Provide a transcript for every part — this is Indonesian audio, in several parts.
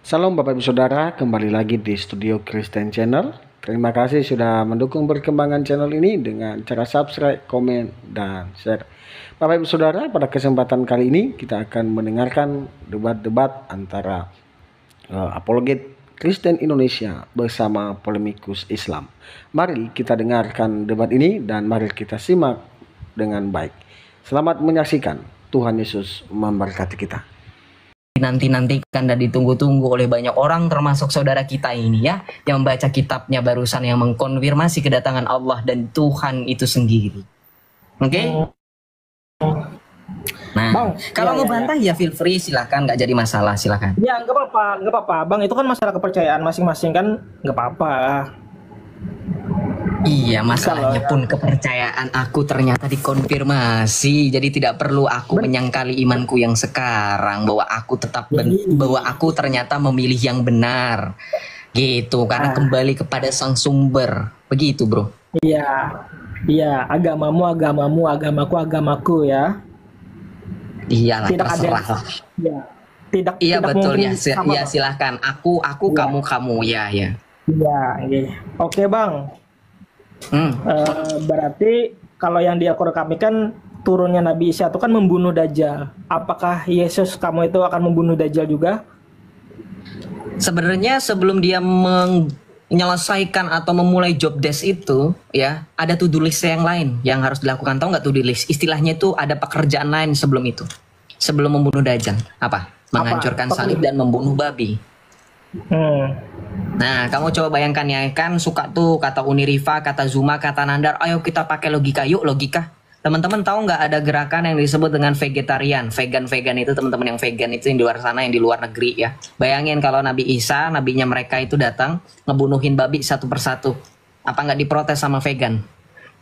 Salam Bapak Ibu Saudara, kembali lagi di Studio Kristen Channel. Terima kasih sudah mendukung perkembangan channel ini dengan cara subscribe, komen, dan share. Bapak Ibu Saudara, pada kesempatan kali ini kita akan mendengarkan debat-debat antara apologet Kristen Indonesia bersama polemikus Islam. Mari kita dengarkan debat ini dan mari kita simak dengan baik. Selamat menyaksikan. Tuhan Yesus memberkati kita. Nanti-nantikan dan ditunggu-tunggu oleh banyak orang, termasuk saudara kita ini ya, yang membaca kitabnya barusan, yang mengkonfirmasi kedatangan Allah dan Tuhan itu sendiri. Oke? Nah, Bang, kalau mau bantah ya feel free, silahkan, nggak jadi masalah, silahkan. Ya nggak apa-apa, Bang. Itu kan masalah kepercayaan masing-masing kan, nggak apa-apa. Iya, masalahnya pun kepercayaan aku ternyata dikonfirmasi. Jadi tidak perlu aku menyangkali imanku yang sekarang bahwa aku tetap bahwa aku ternyata memilih yang benar. Gitu, karena kembali kepada sang sumber. Begitu, Bro. Iya, agamamu, agamaku ya. Iyalah, Tidak terserah ada. lah. Ya. Tidak. Iya, tidak betul mungkin ya. sama, Ya Bang. silahkan. Aku, Ya. kamu. Ya. Iya. Oke, Bang. Hmm. Berarti kalau yang di Al-Quran kami kan turunnya Nabi Isa itu kan membunuh Dajjal. Apakah Yesus kamu itu akan membunuh Dajjal juga? Sebenarnya sebelum dia menyelesaikan atau memulai job desk itu, ya, ada to-do list yang lain yang harus dilakukan. Tahu nggak to-do list? Istilahnya itu ada pekerjaan lain sebelum itu. Sebelum membunuh Dajjal. Apa? Menghancurkan salib dan membunuh babi. Nah, kamu coba bayangkan ya, kan suka tuh kata Uniriva, kata Zuma, kata Nandar, ayo kita pakai logika, yuk logika. Teman-teman tahu nggak ada gerakan yang disebut dengan vegetarian, vegan itu teman-teman yang vegan itu yang di luar sana, yang di luar negeri ya. Bayangin kalau Nabi Isa, nabinya mereka itu datang ngebunuhin babi satu persatu, apa nggak diprotes sama vegan?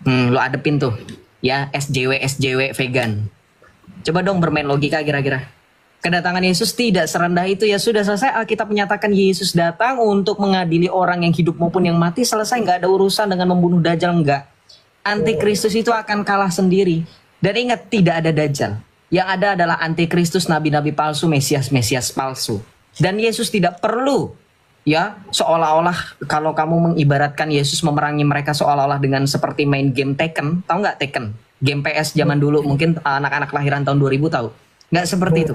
Lo adepin tuh, ya SJW vegan. Coba dong bermain logika kira-kira. Kedatangan Yesus tidak serendah itu, ya sudah selesai. Alkitab menyatakan Yesus datang untuk mengadili orang yang hidup maupun yang mati, selesai, nggak ada urusan dengan membunuh Dajjal, enggak. Antikristus itu akan kalah sendiri. Dan ingat, tidak ada Dajjal. Yang ada adalah antikristus, nabi-nabi palsu, mesias palsu. Dan Yesus tidak perlu, ya, seolah-olah kalau kamu mengibaratkan Yesus memerangi mereka seolah-olah dengan seperti main game Tekken. Tahu nggak Tekken? Game PS zaman dulu, mungkin anak-anak lahiran tahun 2000 tahu. Nggak seperti itu,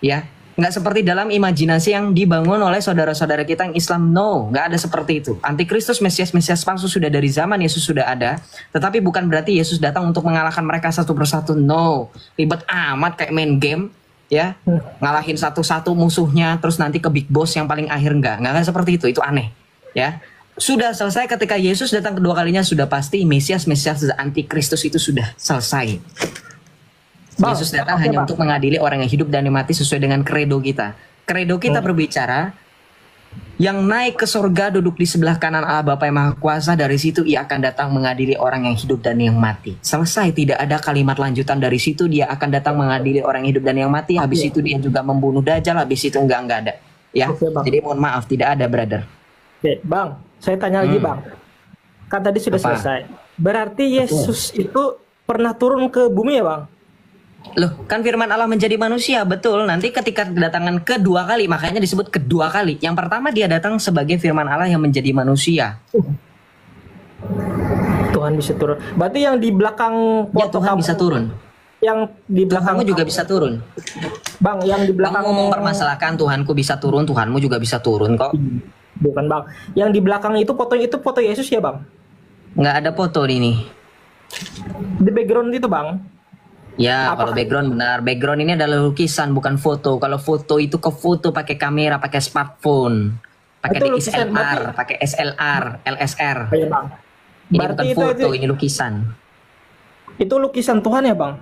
ya, nggak seperti dalam imajinasi yang dibangun oleh saudara-saudara kita yang Islam. No, nggak ada seperti itu. Antikristus, mesias palsu sudah dari zaman Yesus sudah ada, tetapi bukan berarti Yesus datang untuk mengalahkan mereka satu persatu. No, ribet amat kayak main game, ya, ngalahin satu-satu musuhnya, terus nanti ke big boss yang paling akhir. Nggak seperti itu aneh, ya. Sudah selesai ketika Yesus datang kedua kalinya, sudah pasti mesias antikristus itu sudah selesai. Bang, Yesus datang hanya untuk mengadili orang yang hidup dan yang mati sesuai dengan kredo kita. Kredo kita berbicara, yang naik ke surga duduk di sebelah kanan Allah Bapa yang Maha Kuasa, dari situ ia akan datang mengadili orang yang hidup dan yang mati. Selesai, tidak ada kalimat lanjutan dari situ. Dia akan datang mengadili orang yang hidup dan yang mati. Habis itu dia juga membunuh Dajjal. Habis itu enggak ada. Ya, jadi mohon maaf, tidak ada, brother. Oke, Bang, saya tanya lagi, Bang. Kan tadi sudah selesai. Berarti Yesus itu pernah turun ke bumi ya, Bang? Loh, kan firman Allah menjadi manusia, betul. Nanti ketika kedatangan kedua kali, makanya disebut kedua kali. Yang pertama dia datang sebagai firman Allah yang menjadi manusia. Tuhan bisa turun. Berarti yang di belakang Ya, foto Tuhan kamu, bisa turun. yang di belakang Tuhanmu juga bisa turun. Bang, yang di belakang Kamu mempermasalahkan Tuhanku bisa turun, Tuhanmu juga bisa turun kok. Bukan, Bang. Yang di belakang itu foto Yesus ya, Bang? Nggak ada foto ini. Di background itu, Bang. Ya, kalau background benar. Background ini adalah lukisan, bukan foto. Kalau foto itu ke foto pakai kamera, pakai smartphone, pakai Itu lukisan, DSLR, pakai SLR, LSR. Iya, Bang. Ini Berarti bukan foto, ini lukisan. Itu lukisan Tuhan ya, Bang?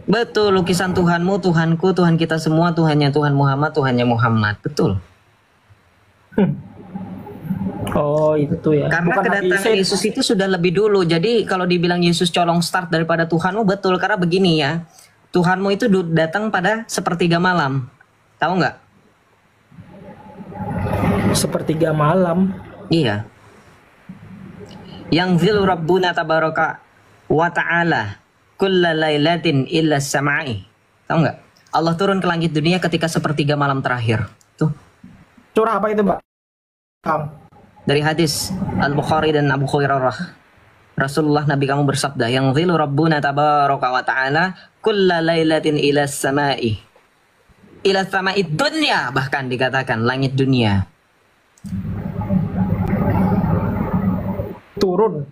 Betul, lukisan Tuhanmu, Tuhanku, Tuhan kita semua, Tuhannya Tuhan Muhammad, Tuhannya Muhammad. Betul. Oh, itu tuh ya. Karena Bukan kedatangan Yesus itu sudah lebih dulu. Jadi kalau dibilang Yesus colong start daripada Tuhanmu, betul. Karena begini ya, Tuhanmu itu datang pada sepertiga malam. Tahu nggak? Sepertiga malam. Iya. Yang zil Rabbuna tabaraka wa ta'ala kulla lailatin illa samai. Tahu nggak? Allah turun ke langit dunia ketika sepertiga malam terakhir. Tuh. Surah apa itu, Bang? Dari hadis Al-Bukhari dan Abu Hurairah. Rasulullah Nabi kamu bersabda, yang zilu Rabbuna tabaraka wa ta'ala kulla lailatin ila samai. Ila samai dunya, bahkan dikatakan langit dunia. Turun.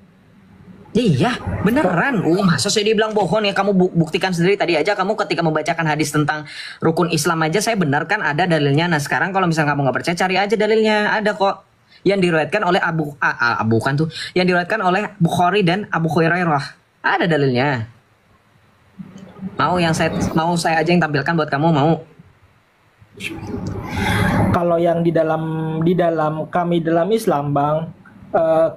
Iya, beneran. Masa saya dibilang bohong ya? Kamu buktikan sendiri tadi aja. Kamu ketika membacakan hadis tentang rukun Islam aja, saya benarkan ada dalilnya. Nah sekarang kalau misalnya kamu nggak percaya, cari aja dalilnya. Ada kok. Yang diriwayatkan oleh yang diriwayatkan oleh Bukhari dan Abu Hurairah. Ada dalilnya. Mau saya aja yang tampilkan buat kamu, mau? Kalau yang di dalam kami dalam Islam, Bang,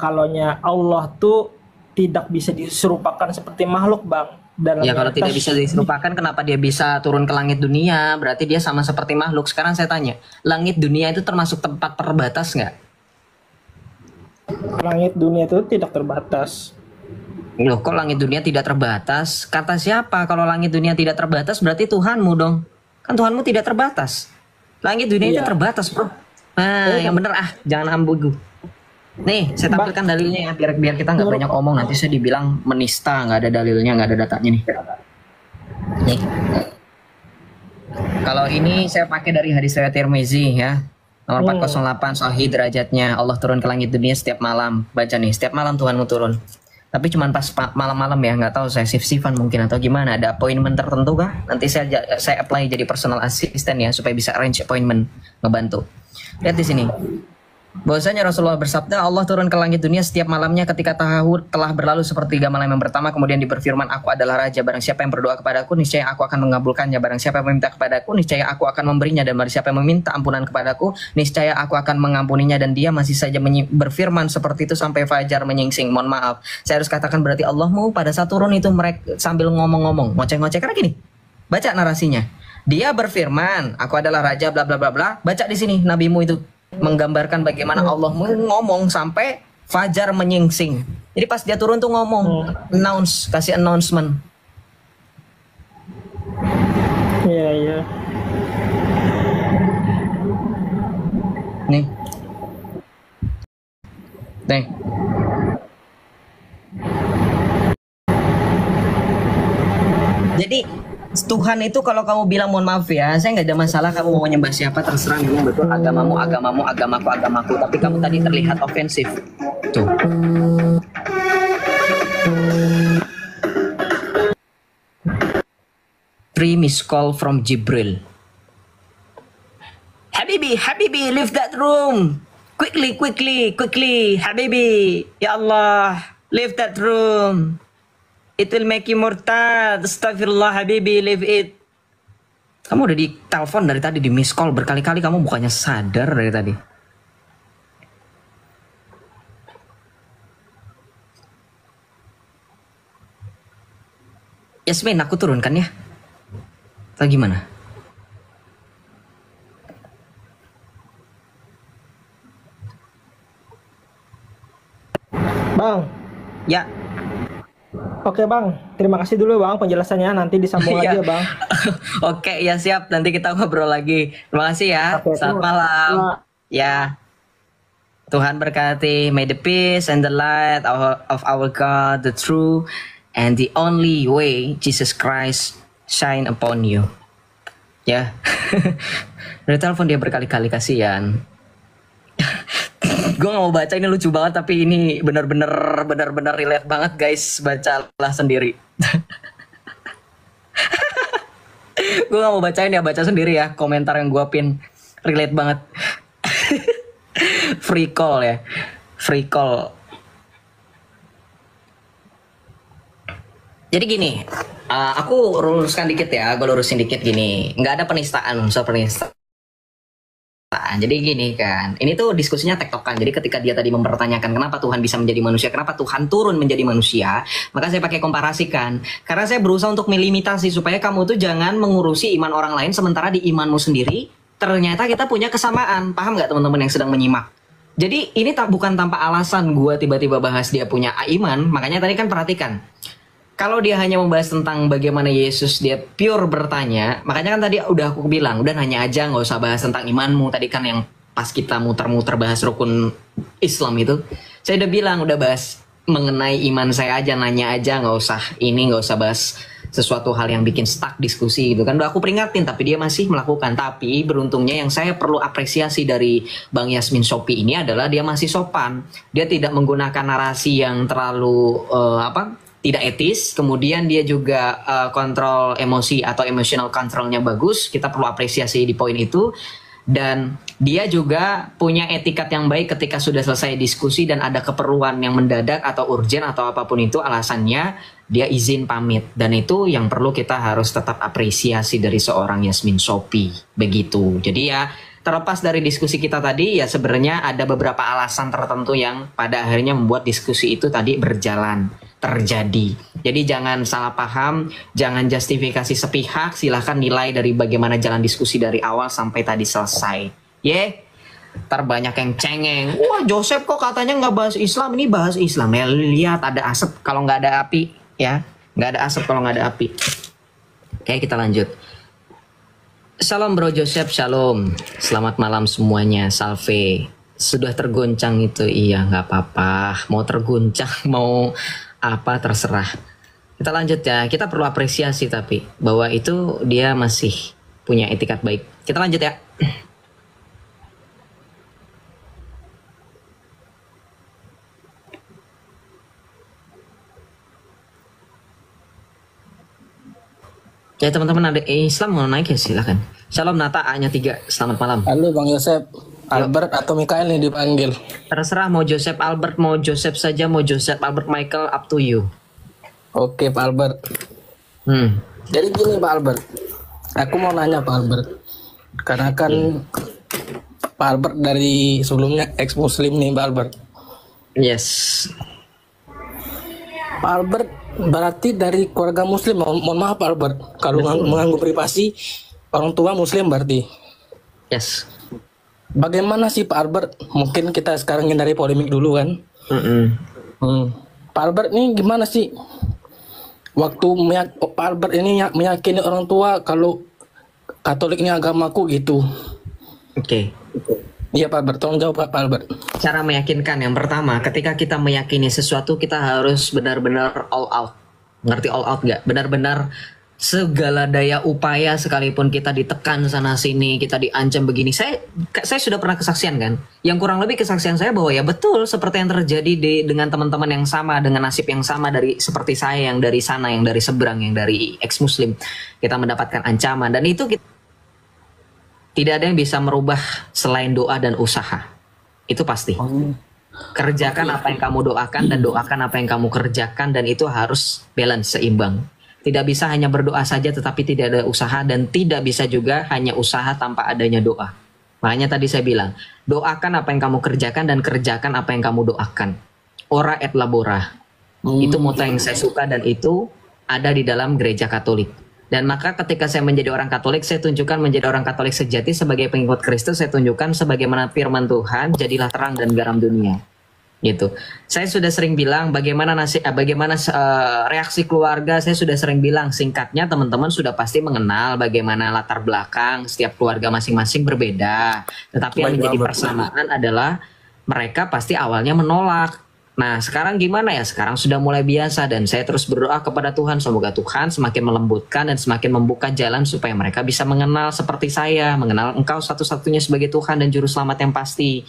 kalaunya Allah tuh tidak bisa diserupakan seperti makhluk, Bang. Ya kalau tidak bisa diserupakan, kenapa dia bisa turun ke langit dunia? Berarti dia sama seperti makhluk. Sekarang saya tanya, langit dunia itu termasuk tempat terbatas nggak? Langit dunia itu tidak terbatas. Loh, kok langit dunia tidak terbatas? Kata siapa kalau langit dunia tidak terbatas? Berarti Tuhanmu dong. Kan Tuhanmu tidak terbatas. Langit dunia itu terbatas, bro. Nah, yang bener jangan ambigu. Nih, saya tampilkan dalilnya ya, biar kita nggak banyak omong. Nanti saya dibilang menista, nggak ada dalilnya, nggak ada datanya nih. Nih. Kalau ini saya pakai dari hadis riwayat Tirmizi ya. Nomor 408, sahih derajatnya. Allah turun ke langit dunia setiap malam. Baca nih, setiap malam Tuhanmu turun. Tapi cuma pas malam-malam ya, nggak tahu saya shift-shiftan mungkin atau gimana. Ada appointment tertentu kah? Nanti saya apply jadi personal assistant ya, supaya bisa arrange appointment, ngebantu. Lihat di sini. Bahwasanya Rasulullah bersabda, Allah turun ke langit dunia setiap malamnya ketika tahun telah berlalu sepertiga malam yang pertama, kemudian berfirman, aku adalah raja, barang siapa yang berdoa kepadaku niscaya aku akan mengabulkannya, barang siapa yang meminta kepadaku niscaya aku akan memberinya, dan barang siapa yang meminta ampunan kepadaku niscaya aku akan mengampuninya. Dan dia masih saja berfirman seperti itu sampai fajar menyingsing. Mohon maaf, saya harus katakan berarti Allahmu pada saat turun itu mereka sambil ngomong-ngomong, ngoceh-ngoceh, karena gini, baca narasinya. Dia berfirman, aku adalah raja bla bla bla bla. Baca di sini nabimu itu menggambarkan bagaimana Allah ngomong sampai fajar menyingsing. Jadi pas dia turun tuh ngomong, kasih announcement. Iya, iya. Nih. Jadi Tuhan itu kalau kamu bilang mohon maaf ya, saya nggak ada masalah kamu mau menyembah siapa, terserah, memang betul agamamu, agamaku. Tapi kamu tadi terlihat ofensif. Tuh. 3 missed call from Jibril. Habibi, leave that room. Quickly, Habibi. Ya Allah, leave that room. It will make you murtad. Astagfirullah, Habibi, leave it. Kamu udah ditelepon dari tadi, di miss call berkali-kali, kamu bukannya sadar dari tadi. Yasmin, aku turunkan ya. Atau gimana? Bang. Ya. Oke Bang, terima kasih dulu Bang penjelasannya, nanti disambung lagi ya Bang. Oke, ya siap, nanti kita ngobrol lagi. Terima kasih ya. Selamat malam. Ya. Tuhan berkati. May the peace and the light of our God, the true and the only way, Jesus Christ, shine upon you. Ya. Dari telepon dia berkali-kali, kasihan. Gue gak mau baca, ini lucu banget, tapi ini benar-benar relate banget guys, bacalah sendiri. Gue gak mau bacain ya, baca sendiri ya komentar yang gue pin, relate banget. Free call ya, free call. Jadi gini, aku luruskan dikit ya, gue lurusin dikit gini, nggak ada penistaan, unsur penistaan. Jadi gini kan, ini tuh diskusinya tektokan. Jadi ketika dia tadi mempertanyakan kenapa Tuhan bisa menjadi manusia, kenapa Tuhan turun menjadi manusia, maka saya pakai komparasikan. Karena saya berusaha untuk melimitasi supaya kamu tuh jangan mengurusi iman orang lain, sementara di imanmu sendiri ternyata kita punya kesamaan. Paham nggak teman-teman yang sedang menyimak? Jadi ini bukan tanpa alasan gue tiba-tiba bahas dia punya iman. Makanya tadi kan perhatikan, kalau dia hanya membahas tentang bagaimana Yesus dia pure bertanya, makanya kan tadi udah aku bilang, udah nanya aja, nggak usah bahas tentang imanmu. Tadi kan yang pas kita muter-muter bahas rukun Islam itu, saya udah bilang, udah bahas mengenai iman saya aja, nanya aja, nggak usah bahas sesuatu hal yang bikin stuck diskusi gitu kan. Udah aku peringatin, tapi dia masih melakukan. Tapi beruntungnya yang saya perlu apresiasi dari Bang Yasmin Shopee ini adalah dia masih sopan. Dia tidak menggunakan narasi yang terlalu tidak etis. Kemudian dia juga kontrol emosi atau emotional controlnya bagus. Kita perlu apresiasi di poin itu. Dan dia juga punya etikat yang baik ketika sudah selesai diskusi dan ada keperluan yang mendadak atau urgent atau apapun itu alasannya, dia izin pamit. Dan itu yang perlu kita harus tetap apresiasi dari seorang Yasmin Shopee. Begitu. Jadi ya, terlepas dari diskusi kita tadi, ya sebenarnya ada beberapa alasan tertentu yang pada akhirnya membuat diskusi itu tadi terjadi. Jadi jangan salah paham, jangan justifikasi sepihak, silahkan nilai dari bagaimana jalan diskusi dari awal sampai tadi selesai. Ntar banyak yang cengeng, wah Joseph kok katanya nggak bahas Islam, ini bahas Islam. Ya lihat ada asap kalau nggak ada api, ya nggak ada asap kalau nggak ada api. Oke, kita lanjut. Shalom Bro Joseph, shalom. Selamat malam semuanya, salve. Sudah tergoncang itu, iya nggak apa-apa. Mau terguncang, mau apa terserah. Kita lanjut ya, kita perlu apresiasi tapi bahwa itu dia masih punya etikat baik. Kita lanjut ya. Ya teman-teman, ada Islam mau naik ya silakan. Shalom Nata, A-nya 3. Selamat malam. Halo Bang Yosep, Albert atau Mikael nih dipanggil. Terserah mau Joseph Albert, mau Joseph saja, mau Joseph Albert Michael, up to you. Oke Pak Albert. Jadi gini Pak Albert, aku mau nanya Pak Albert, karena kan Pak Albert dari sebelumnya ex Muslim nih Pak Albert. Yes. Pak Albert berarti dari keluarga Muslim. Mohon maaf Pak Albert, kalau mengganggu privasi orang tua Muslim berarti. Yes. Bagaimana sih Pak Albert? Mungkin kita sekarang hindari polemik dulu kan. Pak Albert ini gimana sih? Waktu Pak Albert ini meyakini orang tua kalau Katolik ini agamaku gitu. Oke. Iya Pak Albert, tolong jawab Pak Albert. Cara meyakinkan yang pertama, ketika kita meyakini sesuatu kita harus benar-benar all out. Ngerti all out gak? Benar-benar segala daya upaya, sekalipun kita ditekan sana sini, kita diancam begini. Saya sudah pernah kesaksian kan, yang kurang lebih kesaksian saya bahwa ya betul seperti yang terjadi dengan teman-teman yang sama, dengan nasib yang sama dari seperti saya yang dari sana, yang dari seberang, yang dari ex Muslim, kita mendapatkan ancaman. Dan itu tidak ada yang bisa merubah selain doa dan usaha. Itu pasti. Kerjakan apa yang kamu doakan dan doakan apa yang kamu kerjakan, dan itu harus balance, seimbang. Tidak bisa hanya berdoa saja tetapi tidak ada usaha, dan tidak bisa juga hanya usaha tanpa adanya doa. Makanya tadi saya bilang, doakan apa yang kamu kerjakan dan kerjakan apa yang kamu doakan. Ora et labora. Itu moto yang saya suka dan itu ada di dalam gereja Katolik. Dan maka ketika saya menjadi orang Katolik, saya tunjukkan menjadi orang Katolik sejati sebagai pengikut Kristus. Saya tunjukkan sebagaimana firman Tuhan, jadilah terang dan garam dunia. Gitu. Saya sudah sering bilang bagaimana reaksi keluarga. Saya sudah sering bilang, singkatnya teman-teman sudah pasti mengenal bagaimana latar belakang setiap keluarga masing-masing berbeda. Tetapi yang menjadi persamaan adalah mereka pasti awalnya menolak. Nah sekarang gimana ya? Sekarang sudah mulai biasa, dan saya terus berdoa kepada Tuhan, semoga Tuhan semakin melembutkan dan semakin membuka jalan supaya mereka bisa mengenal seperti saya, mengenal Engkau satu-satunya sebagai Tuhan dan Juru Selamat yang pasti.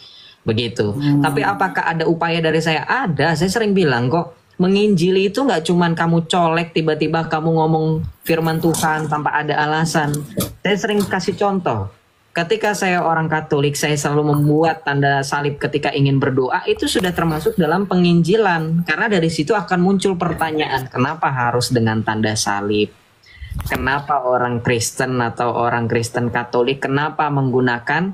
Begitu. Tapi apakah ada upaya dari saya? Ada. Saya sering bilang kok, menginjili itu nggak cuman kamu colek tiba-tiba kamu ngomong firman Tuhan tanpa ada alasan. Saya sering kasih contoh. Ketika saya orang Katolik, saya selalu membuat tanda salib ketika ingin berdoa. Itu sudah termasuk dalam penginjilan. Karena dari situ akan muncul pertanyaan, kenapa harus dengan tanda salib? Kenapa orang Kristen atau orang Kristen Katolik kenapa menggunakan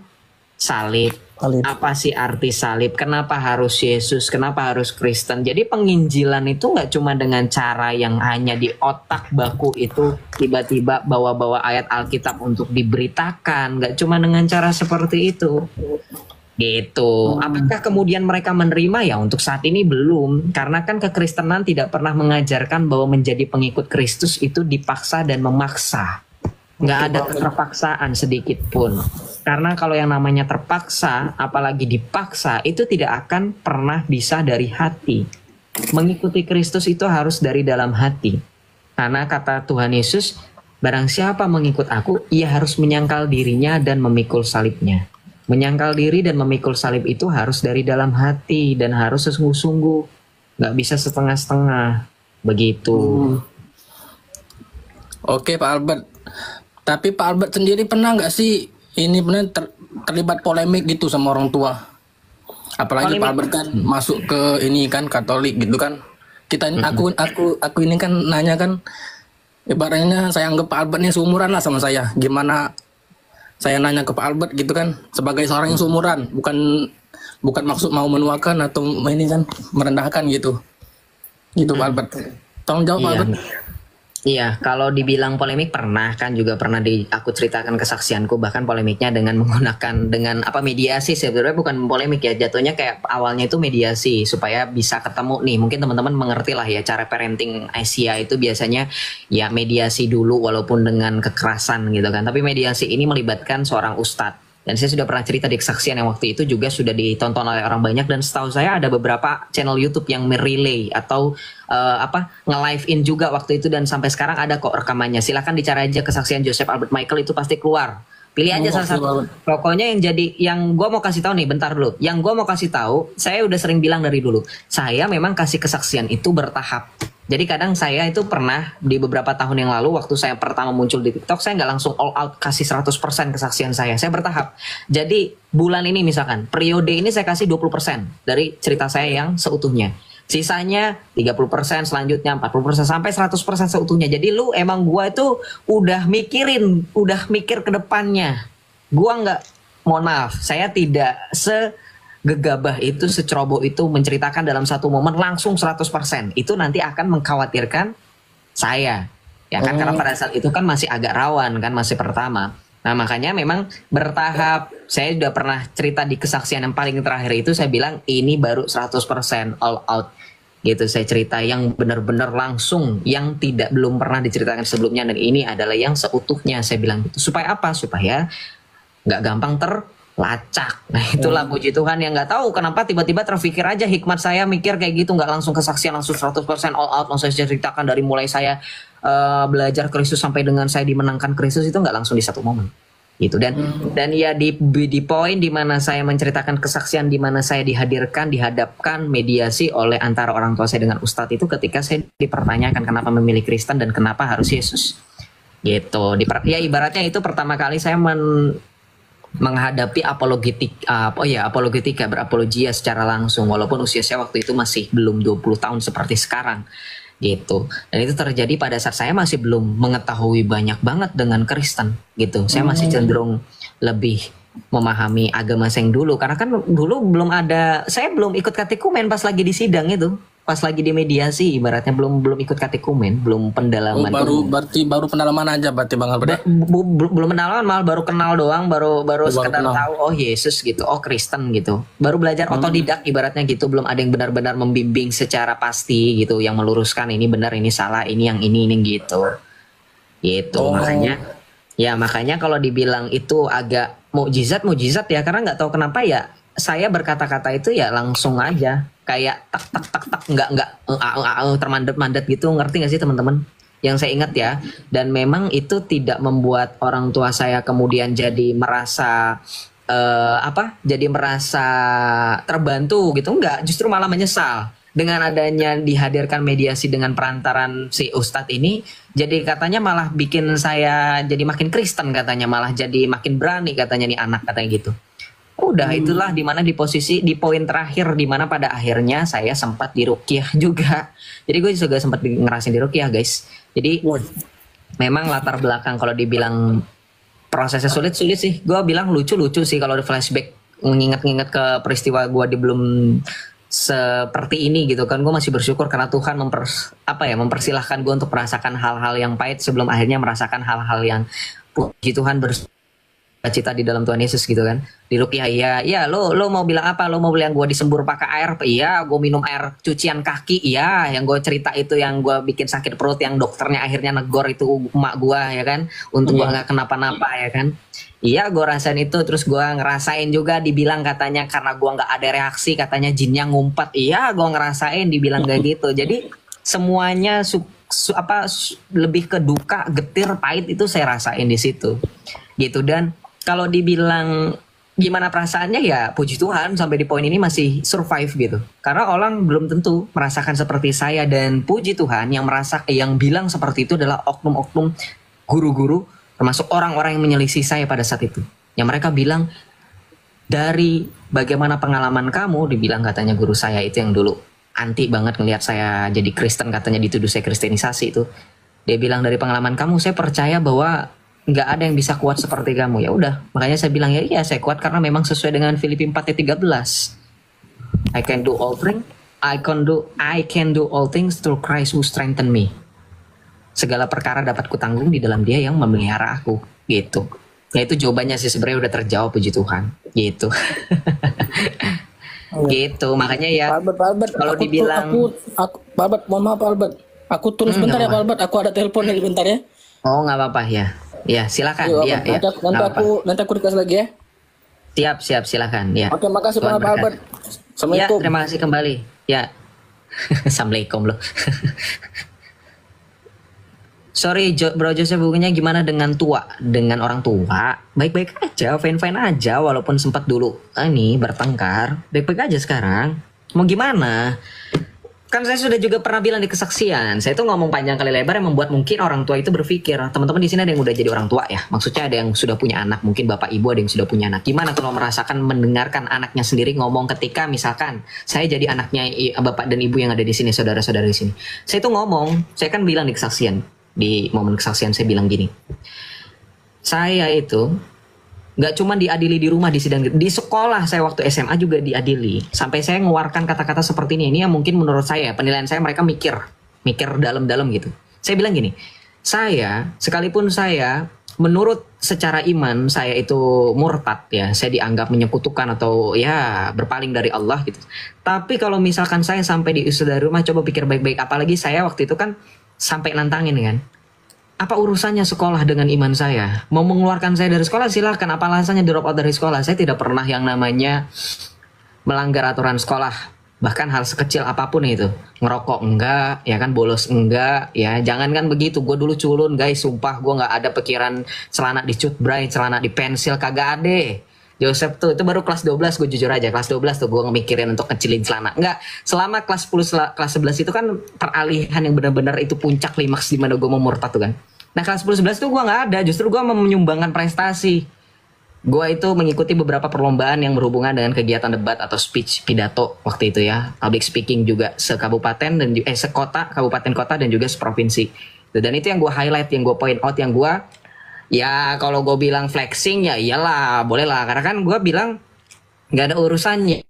salib? Apa sih arti salib? Kenapa harus Yesus? Kenapa harus Kristen? Jadi penginjilan itu nggak cuma dengan cara yang hanya di otak baku itu tiba-tiba bawa-bawa ayat Alkitab untuk diberitakan. Nggak cuma dengan cara seperti itu. Gitu. Apakah kemudian mereka menerima? Ya untuk saat ini belum. Karena kan kekristenan tidak pernah mengajarkan bahwa menjadi pengikut Kristus itu dipaksa dan memaksa. nggak ada keterpaksaan sedikit pun. Karena kalau yang namanya terpaksa, apalagi dipaksa, itu tidak akan pernah bisa dari hati. Mengikuti Kristus itu harus dari dalam hati. Karena kata Tuhan Yesus, barang siapa mengikut aku, ia harus menyangkal dirinya dan memikul salibnya. Menyangkal diri dan memikul salib itu harus dari dalam hati dan harus sesungguh-sungguh. Nggak bisa setengah-setengah. Begitu. Oke Pak Albert. Tapi Pak Albert sendiri pernah nggak sih ini benar terlibat polemik gitu sama orang tua? Apalagi Pak Albert kan masuk ke ini kan Katolik gitu kan. Kita aku ini kan nanya kan, ibaratnya saya anggap Pak Albert ini seumuran lah sama saya. Gimana saya nanya ke Pak Albert gitu kan, sebagai seorang yang seumuran, bukan maksud mau menuakan atau ini kan merendahkan gitu. Gitu Pak Albert. Tolong jawab Pak Albert. Iya, kalau dibilang polemik pernah kan, juga pernah aku ceritakan kesaksianku, bahkan polemiknya dengan menggunakan mediasi. Sebenarnya bukan polemik ya, jatuhnya kayak awalnya itu mediasi supaya bisa ketemu nih. Mungkin teman-teman mengerti lah ya, cara parenting Asia itu biasanya ya mediasi dulu walaupun dengan kekerasan gitu kan. Tapi mediasi ini melibatkan seorang ustadz. Dan saya sudah pernah cerita di kesaksian yang waktu itu juga sudah ditonton oleh orang banyak, dan setahu saya ada beberapa channel YouTube yang merelay atau nge-live in juga waktu itu, dan sampai sekarang ada kok rekamannya. Silahkan dicari aja kesaksian Joseph Albert Michael, itu pasti keluar. Pilih aja salah satu. Pokoknya yang gue mau kasih tahu nih, bentar dulu. Yang gue mau kasih tahu, saya udah sering bilang dari dulu, saya memang kasih kesaksian itu bertahap. Jadi kadang saya itu pernah di beberapa tahun yang lalu waktu saya pertama muncul di TikTok, saya nggak langsung all out kasih 100% kesaksian saya bertahap. Jadi bulan ini misalkan, periode ini saya kasih 20% dari cerita saya yang seutuhnya. Sisanya 30%, selanjutnya 40%, sampai 100% seutuhnya. Jadi lu emang gua itu udah mikir ke depannya. Gua nggak, mohon maaf, saya tidak gegabah itu, seceroboh itu menceritakan dalam satu momen langsung 100%. Itu nanti akan mengkhawatirkan saya. Ya kan, karena pada saat itu kan masih agak rawan kan, masih pertama. Nah makanya memang bertahap. Saya sudah pernah cerita di kesaksian yang paling terakhir itu, saya bilang ini baru 100% all out. Gitu saya cerita yang benar-benar langsung, yang belum pernah diceritakan sebelumnya, dan ini adalah yang seutuhnya saya bilang gitu. Supaya apa? Supaya nggak gampang lacak. Nah itulah puji Tuhan, yang nggak tahu kenapa tiba-tiba terpikir aja, hikmat saya mikir kayak gitu, nggak langsung kesaksian langsung 100% all out, langsung saya ceritakan dari mulai saya belajar Kristus sampai dengan saya dimenangkan Kristus, itu nggak langsung di satu momen gitu. Dan ya di poin di mana saya menceritakan kesaksian, di mana saya dihadapkan mediasi oleh antara orang tua saya dengan ustadz itu, ketika saya dipertanyakan kenapa memilih Kristen dan kenapa harus Yesus gitu. Ya ibaratnya itu pertama kali saya menghadapi apologetika, berapologia secara langsung, walaupun usia saya waktu itu masih belum 20 tahun seperti sekarang gitu. Dan itu terjadi pada saat saya masih belum mengetahui banyak banget dengan Kristen gitu. Saya masih cenderung lebih memahami agama saya yang dulu, karena kan dulu saya belum ikut katekumen pas lagi di sidang itu. Pas lagi di mediasi, ibaratnya belum ikut katekumen, belum pendalaman. Berarti baru pendalaman aja berarti Bang Albert. Belum pendalaman, malah baru kenal doang, baru sekedar tahu oh Yesus gitu, oh Kristen gitu. Baru belajar otodidak ibaratnya gitu, belum ada yang benar-benar membimbing secara pasti gitu, yang meluruskan ini benar, ini salah, ini yang ini gitu. Gitu. Makanya kalau dibilang itu agak mukjizat ya, karena nggak tahu kenapa ya saya berkata-kata itu ya langsung aja, kayak tak nggak termandat gitu, ngerti nggak sih teman-teman? Yang saya ingat ya, dan memang itu tidak membuat orang tua saya kemudian jadi merasa terbantu gitu, enggak, justru malah menyesal dengan adanya dihadirkan mediasi dengan perantaran si ustadz ini. Jadi katanya malah bikin saya jadi makin Kristen, katanya malah jadi makin berani katanya nih anak, katanya gitu. Udah itulah dimana di poin terakhir, dimana pada akhirnya saya sempat diruqyah juga. Jadi gue juga sempat ngerasain diruqyah guys. Jadi memang latar belakang kalau dibilang prosesnya sulit sih. Gue bilang lucu sih kalau di flashback, mengingat-ingat ke peristiwa gue belum seperti ini gitu kan. Gue masih bersyukur karena Tuhan mempersilahkan gue untuk merasakan hal-hal yang pahit sebelum akhirnya merasakan hal-hal yang puji Tuhan cita di dalam Tuhan Yesus gitu kan. Di Rukiah iya, lo mau bilang apa? Lo mau bilang gue disembur pakai air? Iya, gue minum air cucian kaki. Iya, yang gue cerita itu yang gue bikin sakit perut, yang dokternya akhirnya negor itu emak gue ya kan, untuk gue nggak kenapa-napa ya kan. Iya, gue rasain itu, terus gue ngerasain juga dibilang katanya karena gue nggak ada reaksi, katanya jinnya ngumpet. Iya, gue ngerasain dibilang kayak gitu. Jadi semuanya lebih ke duka, getir, pahit itu saya rasain di situ gitu. Dan kalau dibilang gimana perasaannya, ya puji Tuhan sampai di poin ini masih survive gitu. Karena orang belum tentu merasakan seperti saya, dan puji Tuhan yang bilang seperti itu adalah oknum-oknum guru-guru, termasuk orang-orang yang menyelisih saya pada saat itu. Yang mereka bilang, dari bagaimana pengalaman kamu, dibilang katanya guru saya itu yang dulu anti banget ngelihat saya jadi Kristen, katanya dituduh saya kristenisasi itu. Dia bilang, dari pengalaman kamu saya percaya bahwa nggak ada yang bisa kuat seperti kamu. Ya udah, makanya saya bilang ya iya saya kuat karena memang sesuai dengan Filipi 4:13. I can do all things, I can do all things through Christ who strengthen me. Segala perkara dapat kutanggung di dalam Dia yang memelihara aku, gitu. Ya itu jawabannya sih sebenarnya udah terjawab, puji Tuhan, gitu. Gitu, makanya ya Pak Albert, kalau dibilang aku Pak Albert, mohon maaf Pak Albert. Aku turun sebentar ya Pak Albert, aku ada telepon nih bentar ya. Oh, nggak apa-apa ya. Ya, silakan. Iya, ya. Nanti aku dikasih lagi ya. Siap, silakan. Ya. Oke, makasih Tuhan Pak Albert. Assalamualaikum. Ya, terima kasih kembali. Ya. Assalamualaikum loh. Sorry, Bro Joseph, hubungannya gimana dengan orang tua? Baik-baik aja, fine-fine aja, walaupun sempat dulu ini bertengkar. Baik-baik aja sekarang. Mau gimana? Kan saya sudah juga pernah bilang di kesaksian, saya tuh ngomong panjang kali lebar yang membuat mungkin orang tua itu berpikir, teman-teman di sini ada yang udah jadi orang tua ya, maksudnya ada yang sudah punya anak, mungkin bapak ibu ada yang sudah punya anak. Gimana kalau merasakan mendengarkan anaknya sendiri ngomong ketika misalkan saya jadi anaknya bapak dan ibu yang ada di sini, saudara-saudara di sini. Saya tuh ngomong, saya kan bilang di kesaksian, di momen kesaksian saya bilang gini, saya itu nggak cuma diadili di rumah, di sidang, di sekolah saya waktu SMA juga diadili. Sampai saya mengeluarkan kata-kata seperti ini yang mungkin menurut saya, penilaian saya, mereka mikir dalam-dalam gitu. Saya bilang gini, sekalipun saya menurut secara iman saya itu murtad ya, saya dianggap menyekutukan atau ya berpaling dari Allah gitu. Tapi kalau misalkan saya sampai diusir dari rumah, coba pikir baik-baik, apalagi saya waktu itu kan sampai nantangin kan. Apa urusannya sekolah dengan iman saya? Mau mengeluarkan saya dari sekolah silahkan. Apa alasannya drop out dari sekolah? Saya tidak pernah yang namanya melanggar aturan sekolah. Bahkan hal sekecil apapun itu. Ngerokok enggak, ya kan, bolos enggak, ya jangan kan begitu. Gue dulu culun guys, sumpah gue nggak ada pikiran celana dicut bray, celana di pensil, kagak ada. Joseph tuh, itu baru kelas 12, gue jujur aja, kelas 12 tuh gue ngemikirin untuk kecilin celana. Enggak, selama kelas 10, kelas 11 itu kan peralihan yang benar-benar itu puncak klimaks di mana gue mau murtad tuh kan. Nah kelas 10, 11 tuh gue nggak ada, justru gue menyumbangkan prestasi. Gue itu mengikuti beberapa perlombaan yang berhubungan dengan kegiatan debat atau speech, pidato waktu itu ya. Public speaking juga sekabupaten dan sekota, kabupaten kota dan juga seprovinsi. Dan itu yang gue highlight, yang gue point out, yang gue ya kalau gue bilang flexing ya iyalah, boleh lah. Karena kan gue bilang nggak ada urusannya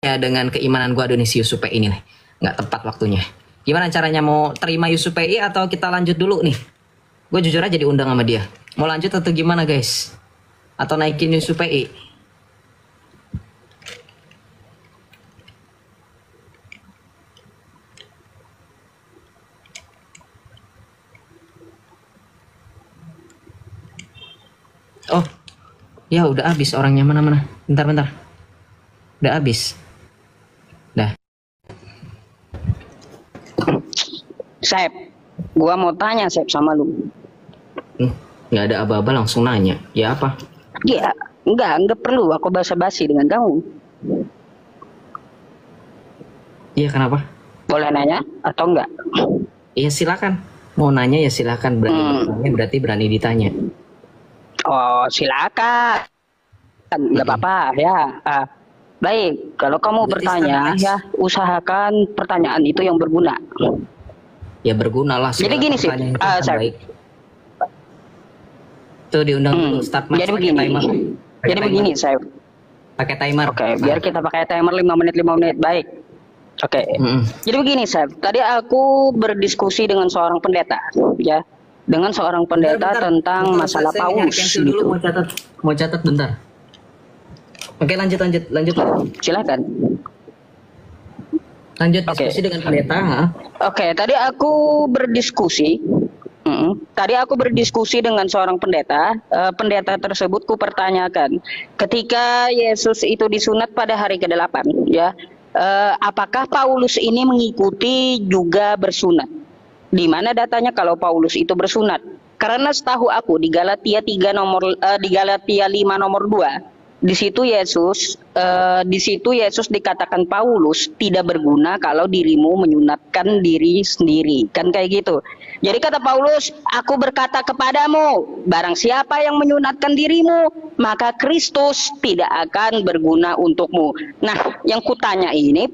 ya dengan keimanan gue Adonis Yusupe ini nih. Nggak tepat waktunya. Gimana caranya, mau terima Yusupei atau kita lanjut dulu nih? Gue jujur aja diundang sama dia. Mau lanjut atau gimana guys? Atau naikin Yusupei? Oh, ya udah habis orangnya, mana? Bentar. Udah habis. Dah. Sep, gua mau tanya Sep sama lu. Nggak ada aba-aba langsung nanya. Ya apa? Ya, enggak perlu aku basa-basi dengan kamu. Iya, kenapa? Boleh nanya atau enggak? Iya, silakan. Mau nanya ya silakan. Berarti berani ditanya. Oh, silakan. Enggak apa-apa ya. Baik, kalau kamu bertanya ya, usahakan pertanyaan itu yang berguna. Ya berguna lah. Jadi gini sih, baik. Tuh diundang dulu start match. Jadi begini. Jadi begini, saya pakai timer. Oke, biar kita pakai timer 5 menit. Baik. Oke. Jadi begini, saya tadi aku berdiskusi dengan seorang pendeta, ya. dengan seorang pendeta tentang masalah saya Paulus cancel dulu, gitu. mau catat bentar. Oke, lanjut. Silakan. Lanjut diskusi dengan pendeta. Oke, tadi aku berdiskusi. Tadi aku berdiskusi dengan seorang pendeta. Pendeta tersebut kupertanyakan, ketika Yesus itu disunat pada hari ke-8, ya, apakah Paulus ini mengikuti juga bersunat? Di mana datanya kalau Paulus itu bersunat? Karena setahu aku di Galatia 5 nomor 2, di situ Yesus dikatakan Paulus tidak berguna kalau dirimu menyunatkan diri sendiri, kan kayak gitu. Jadi kata Paulus, aku berkata kepadamu, barang siapa yang menyunatkan dirimu, maka Kristus tidak akan berguna untukmu. Nah, yang kutanya ini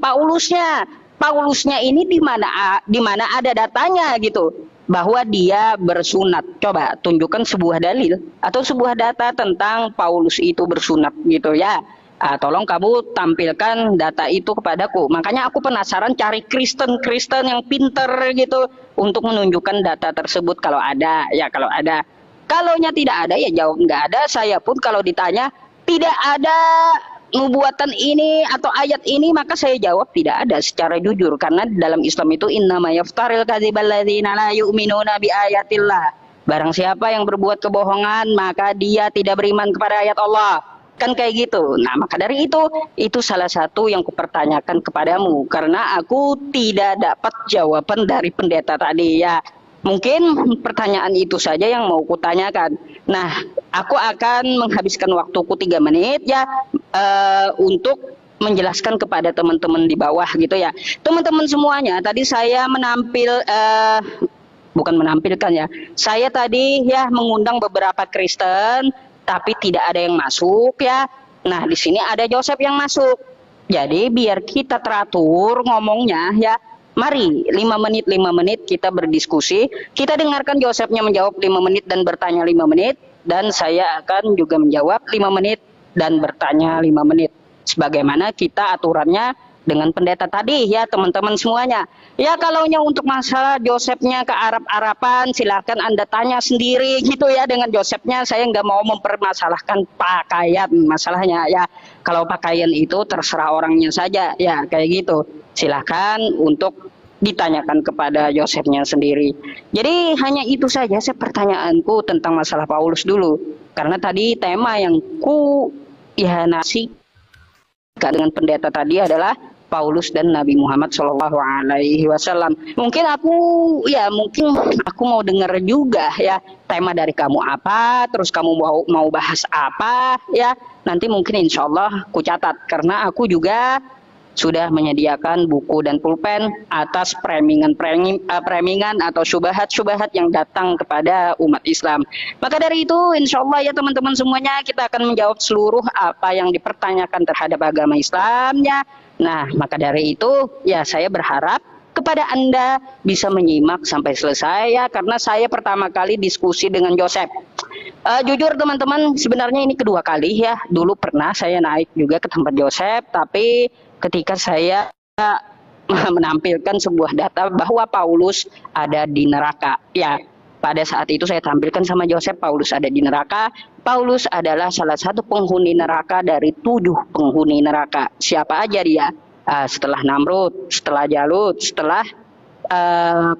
Paulusnya ini di mana ada datanya gitu bahwa dia bersunat. Coba tunjukkan sebuah dalil atau sebuah data tentang Paulus itu bersunat gitu ya. Tolong kamu tampilkan data itu kepadaku. Makanya aku penasaran cari Kristen yang pinter gitu untuk menunjukkan data tersebut kalau ada. Kalaunya tidak ada ya jawab nggak ada. Saya pun kalau ditanya tidak ada nubuatan ini atau ayat ini, maka saya jawab tidak ada secara jujur, karena dalam Islam itu innama yaftaril kadzibal ladzina la yu'minuna bi ayatillah. Barang siapa yang berbuat kebohongan maka dia tidak beriman kepada ayat Allah. Kan kayak gitu. Nah, maka dari itu salah satu yang kupertanyakan kepadamu karena aku tidak dapat jawaban dari pendeta tadi ya. Mungkin pertanyaan itu saja yang mau kutanyakan. Nah, aku akan menghabiskan waktuku 3 menit ya untuk menjelaskan kepada teman-teman di bawah gitu ya. Teman-teman semuanya, tadi saya bukan menampilkan ya. Saya tadi ya mengundang beberapa Kristen, tapi tidak ada yang masuk ya. Nah, di sini ada Joseph yang masuk. Jadi biar kita teratur ngomongnya ya. Mari 5 menit kita berdiskusi. Kita dengarkan Josephnya menjawab 5 menit dan bertanya 5 menit. Dan saya akan juga menjawab 5 menit dan bertanya 5 menit. Sebagaimana kita aturannya dengan pendeta tadi ya teman-teman semuanya. Ya kalaunya untuk masalah Josephnya ke Arab-Araban silakan Anda tanya sendiri gitu ya dengan Josephnya. Saya nggak mau mempermasalahkan pakaian masalahnya ya. Kalau pakaian itu terserah orangnya saja ya kayak gitu. Silakan untuk ditanyakan kepada Josephnya sendiri. Jadi hanya itu saja pertanyaanku tentang masalah Paulus dulu. Karena tadi tema yang nasi dengan pendeta tadi adalah Paulus dan Nabi Muhammad Shallallahu Alaihi Wasallam. Mungkin aku mau dengar juga ya tema dari kamu apa, terus kamu mau bahas apa ya. Nanti mungkin insya Allah ku catat karena aku juga sudah menyediakan buku dan pulpen atas premingan atau syubhat yang datang kepada umat Islam. Maka dari itu insya Allah ya teman-teman semuanya kita akan menjawab seluruh apa yang dipertanyakan terhadap agama Islamnya. Nah maka dari itu ya saya berharap kepada Anda bisa menyimak sampai selesai ya karena saya pertama kali diskusi dengan Joseph. Jujur teman-teman sebenarnya ini kedua kali ya. Dulu pernah saya naik juga ke tempat Joseph tapi ketika saya menampilkan sebuah data bahwa Paulus ada di neraka. Ya, pada saat itu saya tampilkan sama Joseph Paulus ada di neraka. Paulus adalah salah satu penghuni neraka dari 7 penghuni neraka. Siapa aja dia? Setelah Namrud, setelah Jalut, setelah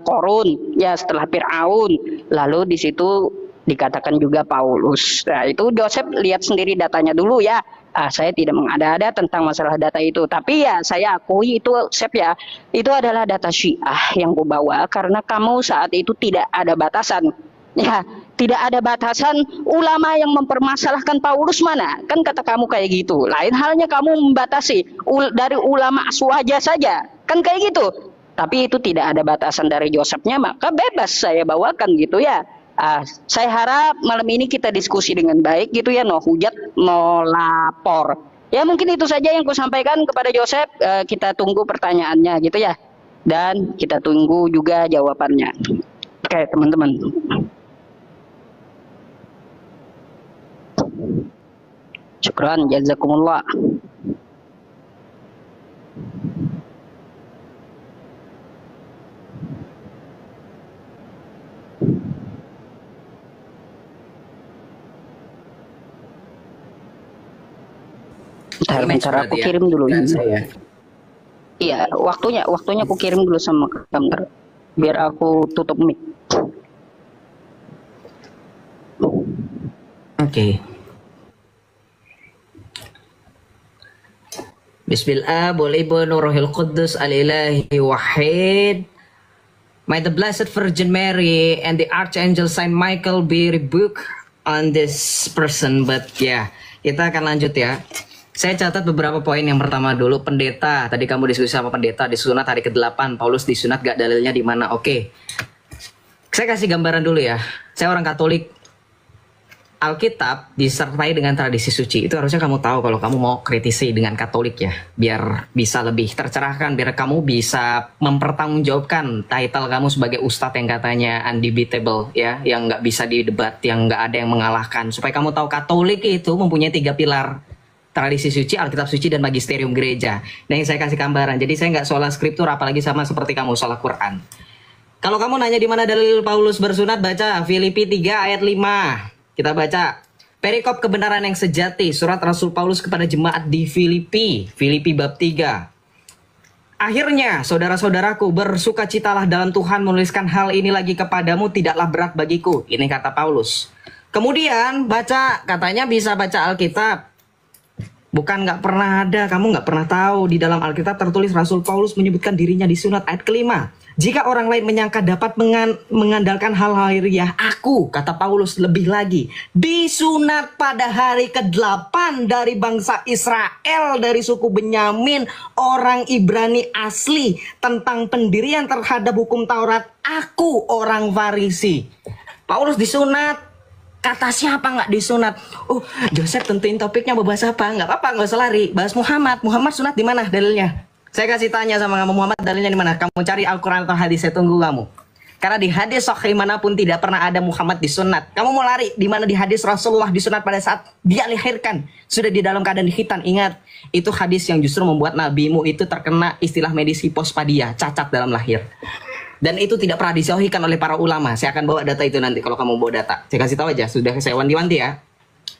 Korun, ya setelah Fir'aun. Lalu di situ dikatakan juga Paulus. Nah, itu Joseph lihat sendiri datanya dulu ya. Saya tidak mengada-ada tentang masalah data itu. Tapi ya saya akui itu Sep ya. Itu adalah data Syiah yang kubawa karena kamu saat itu tidak ada batasan. Ya, tidak ada batasan ulama yang mempermasalahkan Paulus mana? Kan kata kamu kayak gitu. Lain halnya kamu membatasi dari ulama aswaja saja. Kan kayak gitu. Tapi itu tidak ada batasan dari Josephnya, maka bebas saya bawakan gitu ya. Saya harap malam ini kita diskusi dengan baik gitu ya, no hujat, no lapor. Ya mungkin itu saja yang ku sampaikan kepada Joseph. Kita tunggu pertanyaannya gitu ya, dan kita tunggu juga jawabannya. Oke teman-teman. Syukran, jazakumullah. Bentar, aku kirim dulu ini. Iya, waktunya aku kirim dulu sama kamu. Biar aku tutup mic. Oke. Bismillah, boleh Nurul Qudus al-Ilahi Wahid. May the Blessed Virgin Mary and the Archangel Saint Michael be rebuked on this person. But ya, kita akan lanjut ya. Saya catat beberapa poin. Yang pertama dulu, pendeta. Tadi kamu diskusi sama pendeta, disunat hari ke-8. Paulus disunat, gak dalilnya di mana? Oke. Saya kasih gambaran dulu ya. Saya orang Katolik. Alkitab disertai dengan tradisi suci. Itu harusnya kamu tahu kalau kamu mau kritisi dengan Katolik ya. Biar bisa lebih tercerahkan, biar kamu bisa mempertanggungjawabkan title kamu sebagai ustadz yang katanya undebatable ya, yang nggak bisa didebat, yang nggak ada yang mengalahkan. Supaya kamu tahu Katolik itu mempunyai 3 pilar. Tradisi suci, Alkitab suci, dan magisterium gereja. Nah, yang saya kasih gambaran. Jadi saya nggak soal skriptur, apalagi sama seperti kamu soal Quran. Kalau kamu nanya di mana dalil Paulus bersunat, baca Filipi 3 ayat 5. Kita baca perikop kebenaran yang sejati, surat Rasul Paulus kepada jemaat di Filipi, Filipi bab 3. Akhirnya, saudara-saudaraku, bersukacitalah dalam Tuhan, menuliskan hal ini lagi kepadamu tidaklah berat bagiku. Ini kata Paulus. Kemudian baca, katanya bisa baca Alkitab. Bukan nggak pernah ada, kamu nggak pernah tahu. Di dalam Alkitab tertulis Rasul Paulus menyebutkan dirinya disunat ayat ke-5. Jika orang lain menyangka dapat mengandalkan hal-hal lahiriah, aku, kata Paulus lebih lagi, disunat pada hari ke-8 dari bangsa Israel, dari suku Benyamin, orang Ibrani asli, tentang pendirian terhadap hukum Taurat, aku orang Farisi. Paulus disunat. Kata siapa nggak disunat? Oh, Joseph tentuin topiknya mau bahas apa? Nggak apa-apa, nggak usah lari. Bahas Muhammad. Muhammad sunat di mana dalilnya? Saya kasih tanya sama kamu, Muhammad dalilnya di mana? Kamu cari Al-Quran atau hadis, saya tunggu kamu. Karena di hadis sahih manapun tidak pernah ada Muhammad disunat. Kamu mau lari di mana di hadis Rasulullah disunat pada saat dia dilahirkan, sudah di dalam keadaan hitam. Ingat, itu hadis yang justru membuat nabimu itu terkena istilah medis hipospadia, cacat dalam lahir. Dan itu tidak pernah disahihkan oleh para ulama. Saya akan bawa data itu nanti kalau kamu bawa data. Saya kasih tahu aja, sudah saya wanti-wanti ya.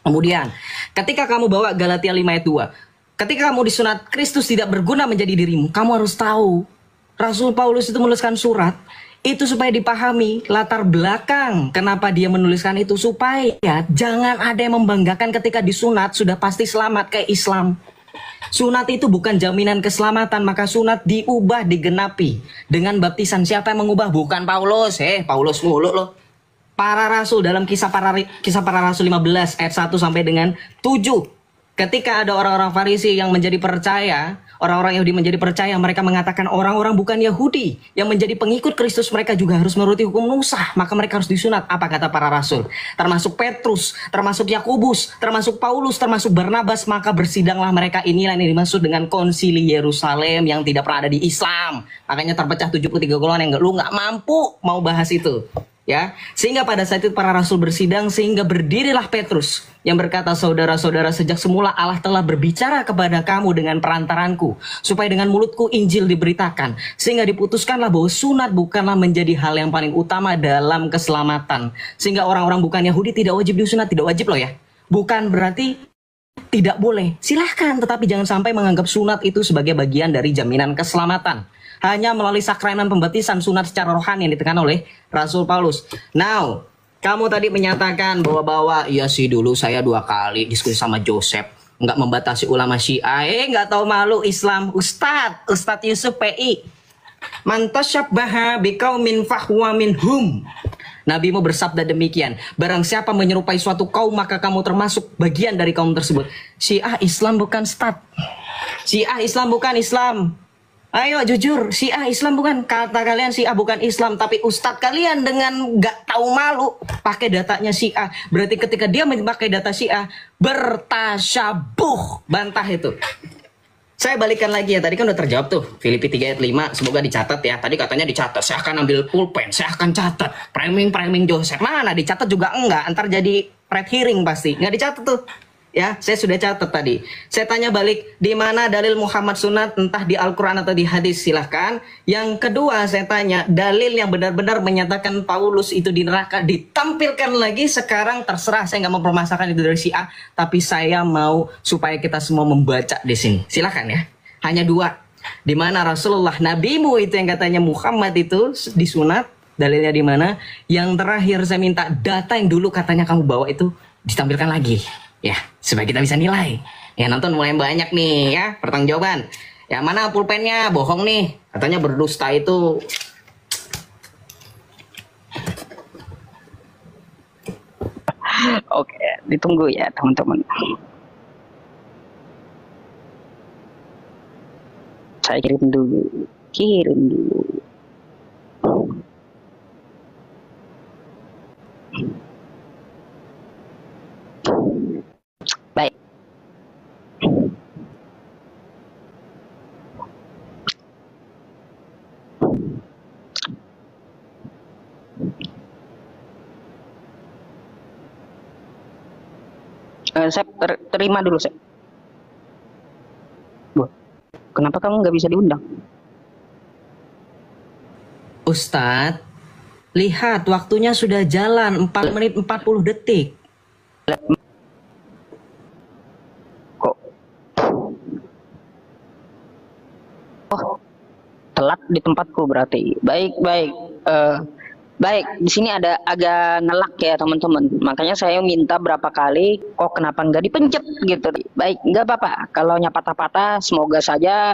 Kemudian, ketika kamu bawa Galatia 5 ayat 2, ketika kamu disunat, Kristus tidak berguna menjadi dirimu. Kamu harus tahu, Rasul Paulus itu menuliskan surat, itu supaya dipahami latar belakang kenapa dia menuliskan itu. Supaya jangan ada yang membanggakan ketika disunat, sudah pasti selamat kayak Islam. Sunat itu bukan jaminan keselamatan, maka sunat diubah, digenapi dengan baptisan. Siapa yang mengubah? Bukan Paulus. Paulus mulu loh. Para rasul dalam kisah para rasul 15 ayat 1 sampai dengan 7. Ketika ada orang-orang Farisi yang menjadi percaya, orang-orang Yahudi menjadi percaya, mereka mengatakan orang-orang bukan Yahudi yang menjadi pengikut Kristus, mereka juga harus menuruti hukum Musa, maka mereka harus disunat. Apa kata para rasul? Termasuk Petrus, termasuk Yakobus, termasuk Paulus, termasuk Barnabas, maka bersidanglah mereka. Inilah yang dimaksud dengan konsili Yerusalem yang tidak pernah ada di Islam. Makanya terpecah 73 golongan yang lu nggak mampu mau bahas itu. Ya, sehingga pada saat itu para rasul bersidang, sehingga berdirilah Petrus yang berkata, saudara-saudara, sejak semula Allah telah berbicara kepada kamu dengan perantaranku, supaya dengan mulutku Injil diberitakan, sehingga diputuskanlah bahwa sunat bukanlah menjadi hal yang paling utama dalam keselamatan, sehingga orang-orang bukan Yahudi tidak wajib disunat. Tidak wajib loh ya, bukan berarti tidak boleh, silahkan, tetapi jangan sampai menganggap sunat itu sebagai bagian dari jaminan keselamatan. Hanya melalui sakramen pembaptisan, sunat secara rohani yang ditekan oleh Rasul Paulus. Now, kamu tadi menyatakan bahwa iya sih dulu saya 2 kali diskusi sama Joseph, nggak membatasi ulama Syiah, nggak tahu malu Islam. Ustadz Yusuf PI, man tasyabbaha biqaumin fahuwa minhum. Nabimu bersabda demikian, barang siapa menyerupai suatu kaum maka kamu termasuk bagian dari kaum tersebut. Syiah Islam bukan Ustadz. Syiah Islam bukan Islam. Ayo jujur, Syiah Islam bukan. Kata kalian Syiah bukan Islam, tapi ustadz kalian dengan nggak tahu malu pakai datanya Syiah. Berarti ketika dia memakai data Syiah, bertasyabuh, bantah itu. Saya balikan lagi ya, tadi kan udah terjawab tuh Filipi 3 ayat 5, semoga dicatat ya. Tadi katanya dicatat, saya akan ambil pulpen, saya akan catat framing Joseph. Mana dicatat juga enggak, ntar jadi red hearing pasti. Nggak dicatat tuh. Ya, saya sudah catat tadi. Saya tanya balik, di mana dalil Muhammad sunat, entah di Al-Quran atau di hadis, silahkan. Yang kedua, saya tanya, dalil yang benar-benar menyatakan Paulus itu di neraka, ditampilkan lagi. Sekarang terserah, saya nggak mau permasalahkan itu dari Syiah, tapi saya mau supaya kita semua membaca di sini. Silahkan ya. Hanya dua. Di mana Rasulullah, nabimu itu yang katanya Muhammad itu disunat, dalilnya di mana? Yang terakhir saya minta data yang dulu katanya kamu bawa itu ditampilkan lagi. Ya, supaya kita bisa nilai. Ya, nonton mulai banyak nih ya, pertanggungjawaban. Ya, mana pulpennya? Bohong nih. Katanya berdusta itu. Oke, ditunggu ya teman-teman. Saya kirim dulu. Baik. Saya terima dulu, saya. Kenapa kamu nggak bisa diundang? Ustadz, lihat waktunya sudah jalan 4 menit 40 detik. Kok? Oh, telat di tempatku berarti. Baik. Baik, di sini ada agak ngelak ya teman-teman. Makanya saya minta berapa kali, kok kenapa nggak dipencet gitu. Baik, nggak apa-apa. Kalau patah-patah, semoga saja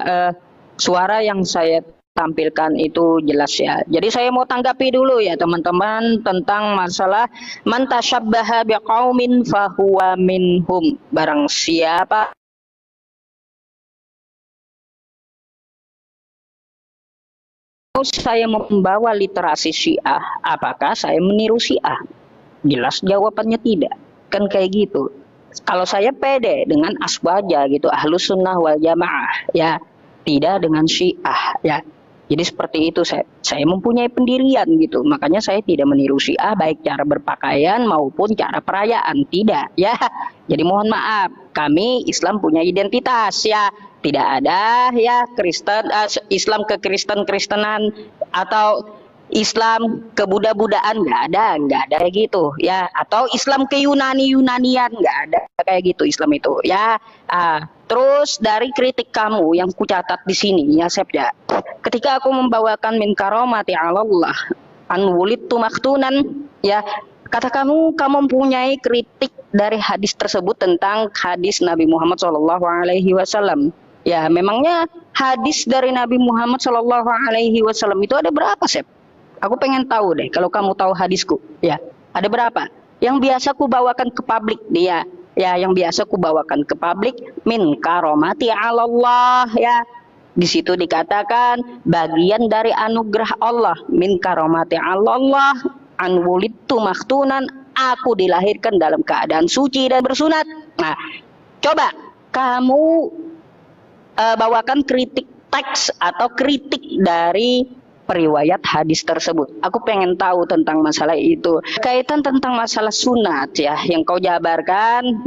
suara yang saya tampilkan itu jelas ya. Jadi saya mau tanggapi dulu ya teman-teman tentang masalah man tasyabbaha biqaumin fahuwa minhum. Barang siapa saya membawa literasi Syiah, apakah saya meniru Syiah? Jelas jawabannya tidak. Kan kayak gitu. Kalau saya pede dengan aswaja gitu, ahlus sunnah wal jamaah, ya tidak dengan Syiah, ya. Jadi seperti itu saya mempunyai pendirian gitu. Makanya saya tidak meniru Syiah baik cara berpakaian maupun cara perayaan, tidak, ya. Jadi mohon maaf, kami Islam punya identitas, ya. Tidak ada ya Kristen Islam ke Kristenan atau Islam ke Buddha-Buddhaan, nggak ada kayak gitu ya, atau Islam ke Yunanian, nggak ada kayak gitu Islam itu ya. Terus dari kritik kamu yang kucatat di sini ya Sepja, ketika aku membawakan min karomati Allah an wulidtu maktunan ya, kata kamu mempunyai kritik dari hadis tersebut tentang hadis Nabi Muhammad SAW. Ya, memangnya hadis dari Nabi Muhammad SAW itu ada berapa, Sep? Aku pengen tahu deh, kalau kamu tahu hadisku, ya, ada berapa? Yang biasa ku bawakan ke publik dia, ya, yang biasa ku bawakan ke publik min karomati Allah, ya. Di situ dikatakan bagian dari anugerah Allah, min karomati Allah, an wulidtu maktunan, aku dilahirkan dalam keadaan suci dan bersunat. Nah, coba kamu bawakan kritik teks atau kritik dari periwayat hadis tersebut. Aku pengen tahu tentang masalah itu. Kaitan tentang masalah sunat ya, yang kau jabarkan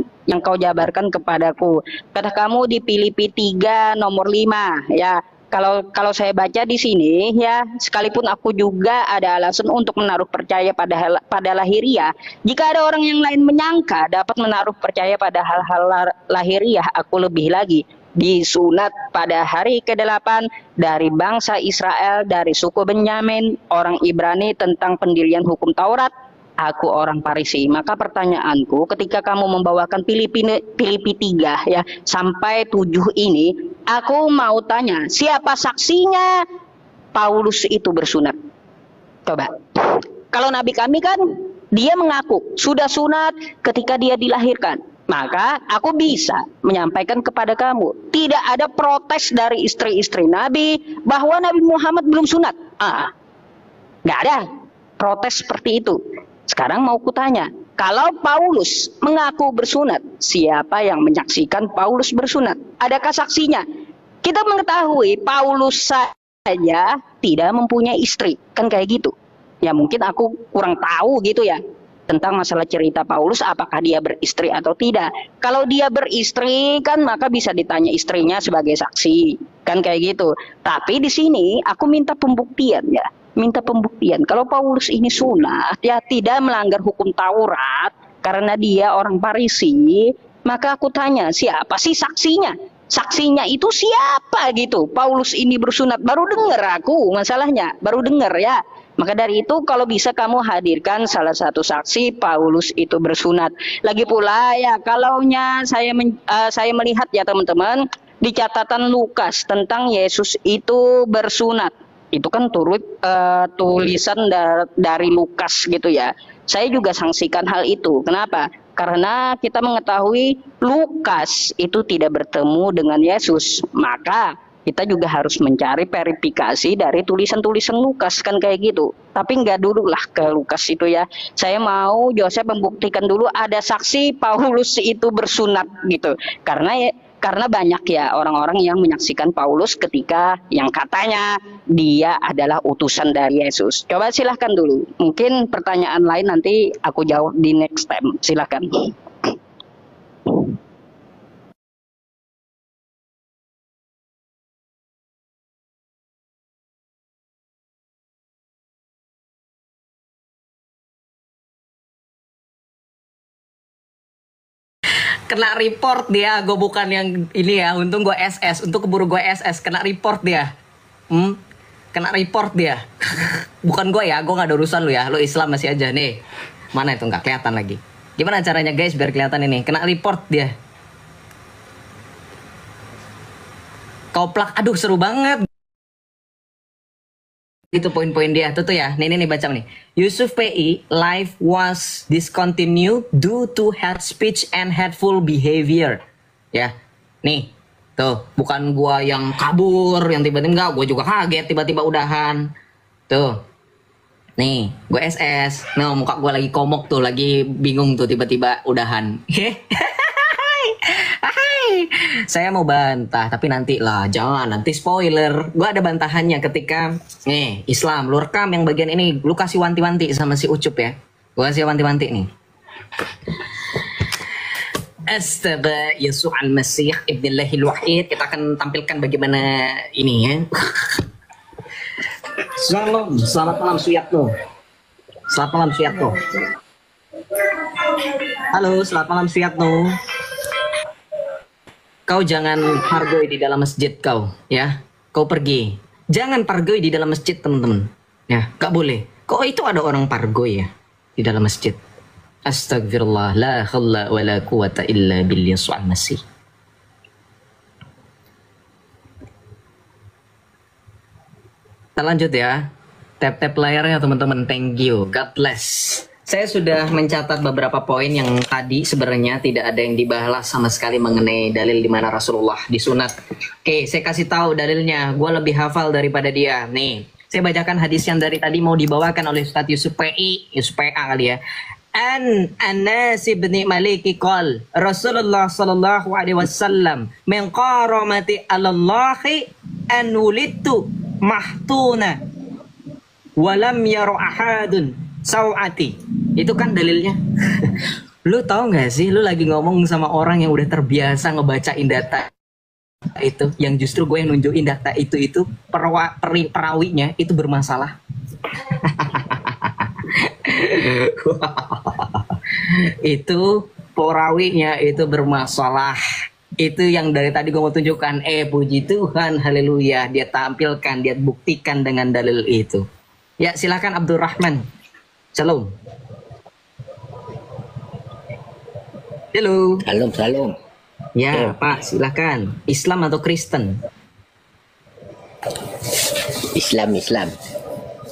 kepadaku. Kata kamu di Filipi 3 nomor 5 ya. Kalau saya baca di sini ya, sekalipun aku juga ada alasan untuk menaruh percaya pada lahiriah, jika ada orang yang lain menyangka dapat menaruh percaya pada hal-hal lahiriah, aku lebih lagi disunat pada hari ke-8 dari bangsa Israel, dari suku Benyamin, orang Ibrani tentang pendirian hukum Taurat, aku orang Parisi. Maka pertanyaanku, ketika kamu membawakan Filipi 3 ya sampai 7 ini, aku mau tanya, siapa saksinya Paulus itu bersunat? Coba. Kalau nabi kami kan dia mengaku sudah sunat ketika dia dilahirkan. Maka aku bisa menyampaikan kepada kamu, tidak ada protes dari istri-istri Nabi bahwa Nabi Muhammad belum sunat. Nggak ada protes seperti itu. Sekarang mau kutanya, kalau Paulus mengaku bersunat, siapa yang menyaksikan Paulus bersunat? Adakah saksinya? Kita mengetahui Paulus saja tidak mempunyai istri, kan kayak gitu. Ya mungkin aku kurang tahu gitu ya. tentang masalah cerita Paulus, apakah dia beristri atau tidak. Kalau dia beristri kan maka bisa ditanya istrinya sebagai saksi, kan kayak gitu. Tapi di sini aku minta pembuktian ya, minta pembuktian. Kalau Paulus ini sunat, ya tidak melanggar hukum Taurat karena dia orang Farisi, maka aku tanya siapa sih saksinya? Saksinya itu siapa gitu? Paulus ini bersunat, baru dengar aku masalahnya, baru dengar ya. Maka dari itu kalau bisa kamu hadirkan salah satu saksi Paulus itu bersunat. Lagi pula ya kalaunya saya melihat ya teman-teman di catatan Lukas tentang Yesus itu bersunat. Itu kan turut tulisan dari Lukas gitu ya. Saya juga sangsikan hal itu. Kenapa? Karena kita mengetahui Lukas itu tidak bertemu dengan Yesus. Maka kita juga harus mencari verifikasi dari tulisan-tulisan Lukas kan kayak gitu. Tapi nggak dulu lah ke Lukas itu ya. Saya mau Joseph membuktikan dulu ada saksi Paulus itu bersunat gitu. Karena banyak ya orang-orang yang menyaksikan Paulus ketika yang katanya dia adalah utusan dari Yesus. Coba silahkan dulu. Mungkin pertanyaan lain nanti aku jawab di next time. Silahkan. Kena report dia, gue bukan yang ini ya, untung gue SS, untuk keburu gue SS, kena report dia. Kena report dia. Bukan gue ya, gue gak ada urusan lu ya, lu Islam masih aja nih. Mana itu nggak kelihatan lagi. Gimana caranya guys biar kelihatan ini? Kena report dia. Koplak, aduh seru banget. Itu poin-poin dia tuh ya. Nih baca nih. Yusuf PI life was discontinued due to hate speech and hateful behavior. Ya. Nih. Tuh, bukan gua yang kabur, yang tiba-tiba enggak, gua juga kaget tiba-tiba udahan. Tuh. Nih, gue SS. Nah, muka gua lagi komok tuh, lagi bingung tuh tiba-tiba udahan. Saya mau bantah, tapi nanti lah, jangan nanti spoiler. Gue ada bantahannya ketika nih Islam, lu rekam yang bagian ini, lu kasih wanti-wanti sama si Ucup ya. Gue kasih wanti-wanti nih. Astaga Yesus al-Masih ibnillahil wahid. Kita akan tampilkan bagaimana ini ya. Selamat malam Suyatno. Selamat malam Suyatno. Halo, selamat malam Suyatno. Kau jangan pargoi di dalam masjid kau, ya. Kau pergi. Jangan pargoi di dalam masjid, teman-teman. Ya, gak boleh. Kok itu ada orang pargoi ya di dalam masjid? Astagfirullah, la khalla wa la quwata illa billah su'al masih. Kita lanjut ya. Tap-tap layarnya teman-teman. Thank you. God bless. Saya sudah mencatat beberapa poin yang tadi sebenarnya tidak ada yang dibahas sama sekali mengenai dalil di mana Rasulullah disunat. Oke, saya kasih tahu dalilnya. Gue lebih hafal daripada dia. Nih, saya bacakan hadis yang dari tadi mau dibawakan oleh Ustadz Yusuf PI, Yusuf PA kali ya. Anas bin Malik qol Rasulullah sallallahu alaihi wasallam min qaramati Allahi an wulidtu mahtuna wa lam yara ahadun sawati. Itu kan dalilnya. Lu tahu nggak sih, lu lagi ngomong sama orang yang udah terbiasa ngebacain data itu, yang justru gue yang nunjukin data itu perawinya itu bermasalah. Itu perawinya itu bermasalah. Itu yang dari tadi gue mau tunjukkan. Puji Tuhan, haleluya, dia tampilkan, dia buktikan dengan dalil itu. Ya, silakan Abdurrahman. Shalom. Halo. Salam. Ya, Pak, silakan. Islam atau Kristen? Islam.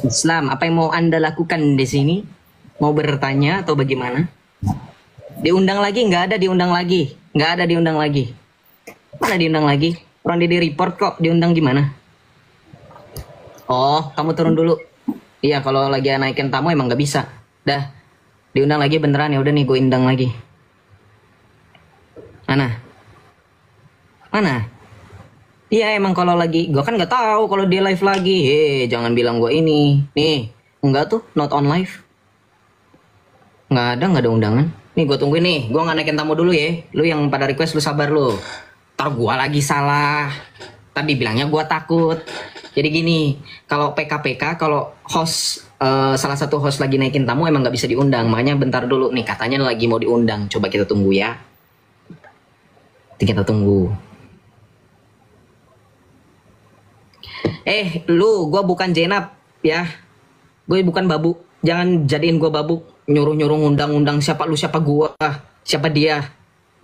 Islam. Apa yang mau Anda lakukan di sini? Mau bertanya atau bagaimana? Diundang lagi? Nggak ada diundang lagi. Nggak ada diundang lagi. Mana diundang lagi? Orang di report kok. Diundang gimana? Oh, kamu turun dulu. Iya, kalau lagi naikin tamu emang nggak bisa. Dah, diundang lagi beneran, ya udah nih gue undang lagi. Mana? Iya emang kalau lagi, gue kan nggak tahu kalau dia live lagi. Jangan bilang gue ini. Nih, enggak tuh, not on live. Nggak ada undangan. Nih gue tungguin nih, gue nggak naikin tamu dulu ya. Lu yang pada request lu sabar lu. Ntar gue lagi salah. Tadi bilangnya gue takut. Jadi gini, kalau PKPK, kalau host salah satu host lagi naikin tamu emang nggak bisa diundang. Makanya bentar dulu nih, katanya lagi mau diundang. Coba kita tunggu ya. Kita tunggu. Lu, gue bukan Jenab ya. Gue bukan babu. Jangan jadiin gue babu. Nyuruh-nyuruh undang-undang siapa lu, siapa gue, siapa dia.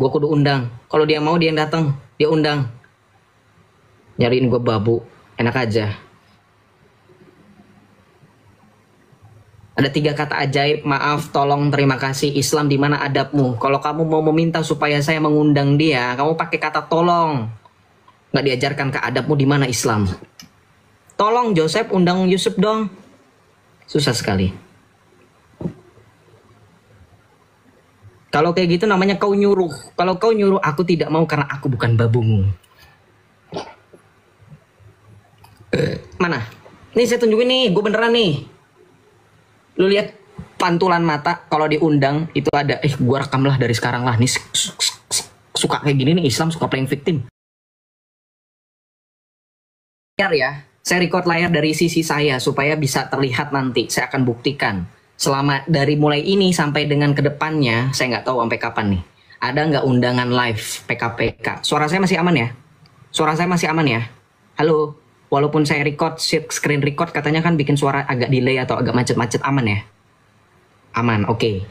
Gue kudu undang. Kalau dia mau dia yang datang, dia undang. Nyariin gue babu, enak aja. Ada 3 kata ajaib, maaf, tolong, terima kasih. Islam di mana adabmu? Kalau kamu mau meminta supaya saya mengundang dia, kamu pakai kata tolong. Nggak diajarkan ke adabmu di mana Islam. Tolong Joseph undang Yusuf dong. Susah sekali. Kalau kayak gitu namanya kau nyuruh. Kalau kau nyuruh, aku tidak mau karena aku bukan babumu. Mana? Nih saya tunjukin nih, gue beneran nih. Lu lihat pantulan mata kalau diundang itu ada. Gue rekam lah dari sekarang lah. Nih suka kayak gini nih, Islam suka playing victim. Ya, saya record layar dari sisi saya supaya bisa terlihat nanti. Saya akan buktikan. Selama dari mulai ini sampai dengan kedepannya, saya nggak tahu sampai kapan nih. Ada nggak undangan live PKPK? Suara saya masih aman ya? Suara saya masih aman ya? Halo? Walaupun saya record, screen record katanya kan bikin suara agak delay atau agak macet-macet, aman ya? Aman, oke.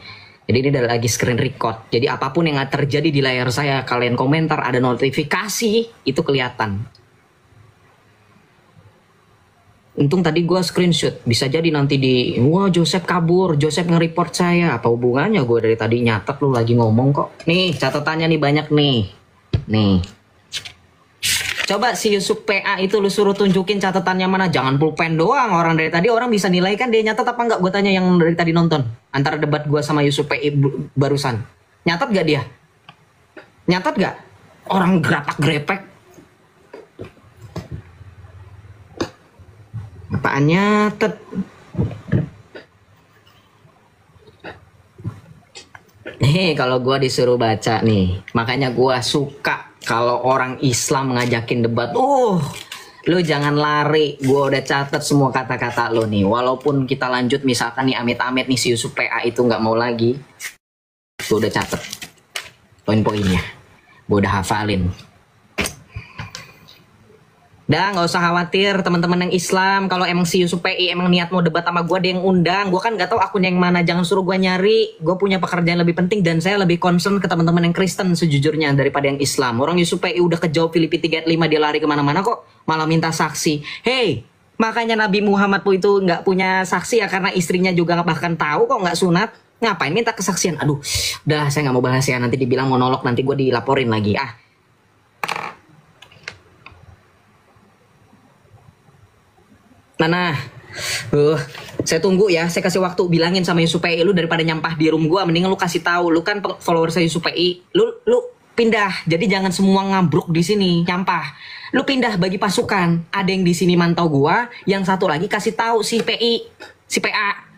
Jadi ini adalah lagi screen record. Jadi apapun yang terjadi di layar saya, kalian komentar, ada notifikasi, itu kelihatan. Untung tadi gue screenshot, bisa jadi nanti wah Joseph kabur, Joseph nge-report saya. Apa hubungannya, gue dari tadi nyatet, lu lagi ngomong kok. Nih catatannya nih banyak nih. Nih. Coba si Yusuf PA itu lu suruh tunjukin catatannya mana, jangan pulpen doang. Orang dari tadi orang bisa nilai kan dia nyatet apa enggak, gue tanya yang dari tadi nonton. Antara debat gue sama Yusuf PA barusan. Nyatet gak dia? Nyatet gak? Orang gerapak-grepek. Apaan nyatet? Kalau gue disuruh baca nih, makanya gue suka kalau orang Islam ngajakin debat. Lu jangan lari, gue udah catat semua kata-kata lo nih. Walaupun kita lanjut misalkan nih amit-amit nih si Yusuf PA itu nggak mau lagi, gue udah catat poin-poinnya, gue udah hafalin. Dah nggak usah khawatir teman-teman yang Islam. Kalau emang si Yusuf PI emang niat mau debat sama gue, dia yang undang. Gue kan nggak tahu akunnya yang mana. Jangan suruh gue nyari. Gue punya pekerjaan lebih penting dan saya lebih concern ke teman-teman yang Kristen sejujurnya daripada yang Islam. Orang Yusuf PI udah kejauh Filipi 3:5, dia lari kemana-mana kok malah minta saksi. Makanya Nabi Muhammad pun itu nggak punya saksi ya karena istrinya juga bahkan tahu kok nggak sunat. Ngapain minta kesaksian? Aduh, udah saya nggak mau bahas ya. Nanti dibilang monolog, nanti gue dilaporin lagi. Mana? Saya tunggu ya. Saya kasih waktu bilangin sama Yusuf PI, lu daripada nyampah di room gua, mendingan lu kasih tahu. Lu kan follower saya Yusuf PI. Lu pindah. Jadi jangan semua ngabruk di sini nyampah. Lu pindah bagi pasukan. Ada yang di sini mantau gua, yang satu lagi kasih tahu si PI, si PA.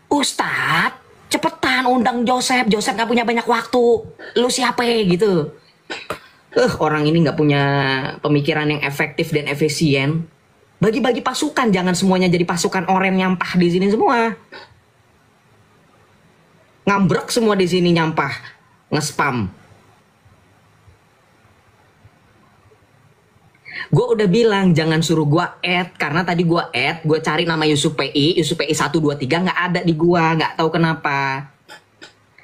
Ustadz, cepetan undang Joseph. Joseph nggak punya banyak waktu. Lu siapa gitu? Orang ini nggak punya pemikiran yang efektif dan efisien. Bagi-bagi pasukan, jangan semuanya jadi pasukan oren nyampah di sini semua. Ngambrek semua di sini nyampah, nge-spam. Gue udah bilang jangan suruh gue add, karena tadi gue add, gue cari nama Yusuf PI 1, 2, 3 nggak ada di gue, nggak tahu kenapa.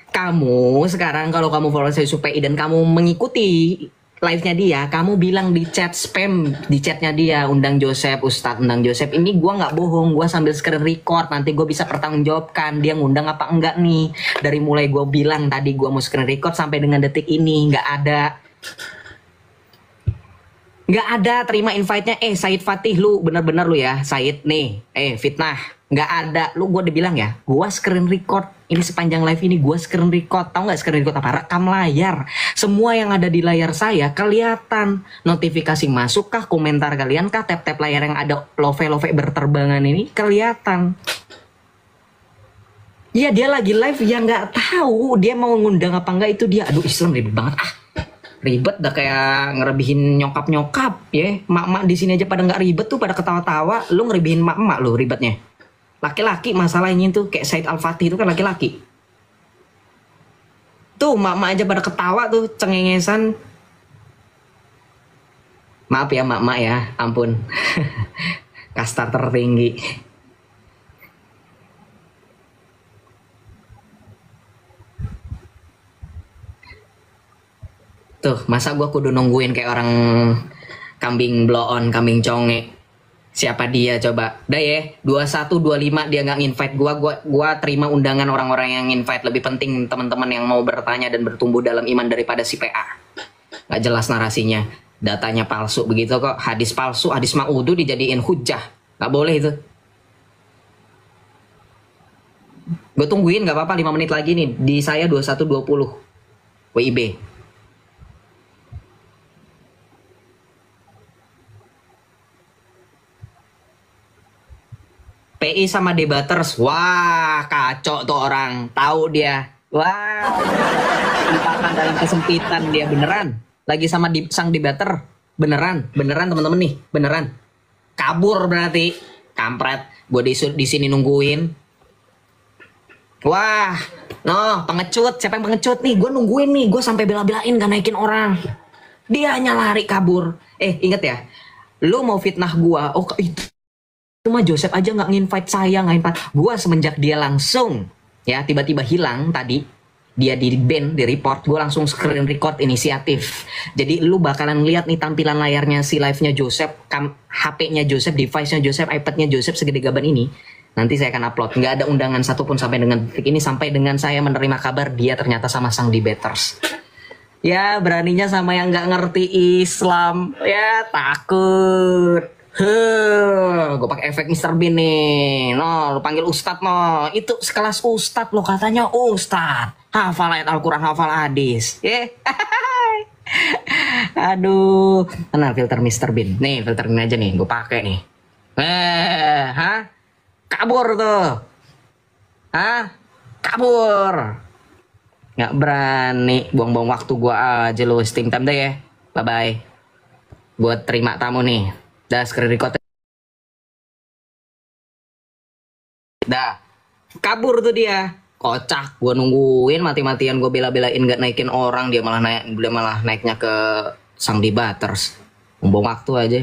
Kamu sekarang kalau kamu follow saya Yusuf PI dan kamu mengikuti live-nya dia, kamu bilang di chat spam, di chatnya dia, undang Joseph, Ustadz undang Joseph. Ini gue nggak bohong, gue sambil screen record, nanti gue bisa pertanggungjawabkan dia ngundang apa enggak nih. Dari mulai gue bilang tadi gue mau screen record sampai dengan detik ini nggak ada. Nggak ada terima invite-nya. Said Fatih, lu bener-bener lu ya Said nih, fitnah. Nggak ada, lu gue udah bilang ya, gue screen record. Ini sepanjang live ini gue screen record. Tahu nggak screen record apa? Rekam layar. Semua yang ada di layar saya kelihatan. Notifikasi masuk kah, komentar kalian kah, tap-tap layar yang ada love-love berterbangan ini kelihatan. Iya dia lagi live ya nggak tahu dia mau ngundang apa enggak itu dia. Aduh Islam ribet banget ah. Ribet dah kayak ngerebihin nyokap ya. Mak-mak di sini aja pada nggak ribet tuh pada ketawa-tawa. Lu ngerebihin mak-mak lu ribetnya. Laki-laki masalahnya tuh kayak Said Al-Fatih itu kan laki-laki. Tuh mak-mak aja pada ketawa tuh cengengesan. Maaf ya mak-mak ya, ampun. Kasta tertinggi. Tuh, masa gue kudu nungguin kayak orang kambing blow on, kambing conge. Siapa dia coba? Udah ya, 21, 25 dia nggak invite gua terima undangan orang-orang yang invite. Lebih penting teman-teman yang mau bertanya dan bertumbuh dalam iman daripada si PA. Nggak jelas narasinya. Datanya palsu begitu kok. Hadis palsu, hadis ma'udu dijadiin hujah. Nggak boleh itu. Gue tungguin nggak apa-apa 5 menit lagi nih. Di saya 21.20 WIB. PI sama debaters, wah kacau tuh orang, tahu dia, wah kesempatan dalam kesempitan dia beneran, lagi sama sang debater, beneran teman-teman nih, beneran, kabur berarti, kampret, gue di sini nungguin, wah, no pengecut, siapa yang pengecut nih, gue nungguin nih, gue sampai bela-belain gak naikin orang, dia hanya lari kabur, inget ya, lu mau fitnah gue, oh itu. Cuma Joseph aja nggak nginvite saya, nggak invite gue semenjak dia langsung ya tiba-tiba hilang tadi dia di ban di report, gue langsung screen record inisiatif. Jadi lu bakalan lihat nih tampilan layarnya si live-nya Joseph, HP-nya Joseph, device-nya Joseph, iPad-nya Joseph segede gaban ini. Nanti saya akan upload. Nggak ada undangan satupun sampai dengan detik ini, sampai dengan saya menerima kabar dia ternyata sama sang debaters. Ya beraninya sama yang nggak ngerti Islam, ya takut. Gue pakai efek Mr. Bean nih. No, lu panggil Ustadz no. Itu sekelas Ustadz lo katanya Ustadz. Hafal ayat Al-Quran, hafal hadis. Aduh, mana filter Mr. Bean? Nih filter ini aja nih, gue pakai nih. Kabur tuh. Kabur. Nggak berani, buang-buang waktu gue aja lo, wasting time deh ya. Bye bye. Buat terima tamu nih. Dah screen record. Dah kabur tuh dia, kocak. Gue nungguin mati-matian, gue bela-belain gak naikin orang, dia malah naiknya ke sang debaters. Buang waktu aja.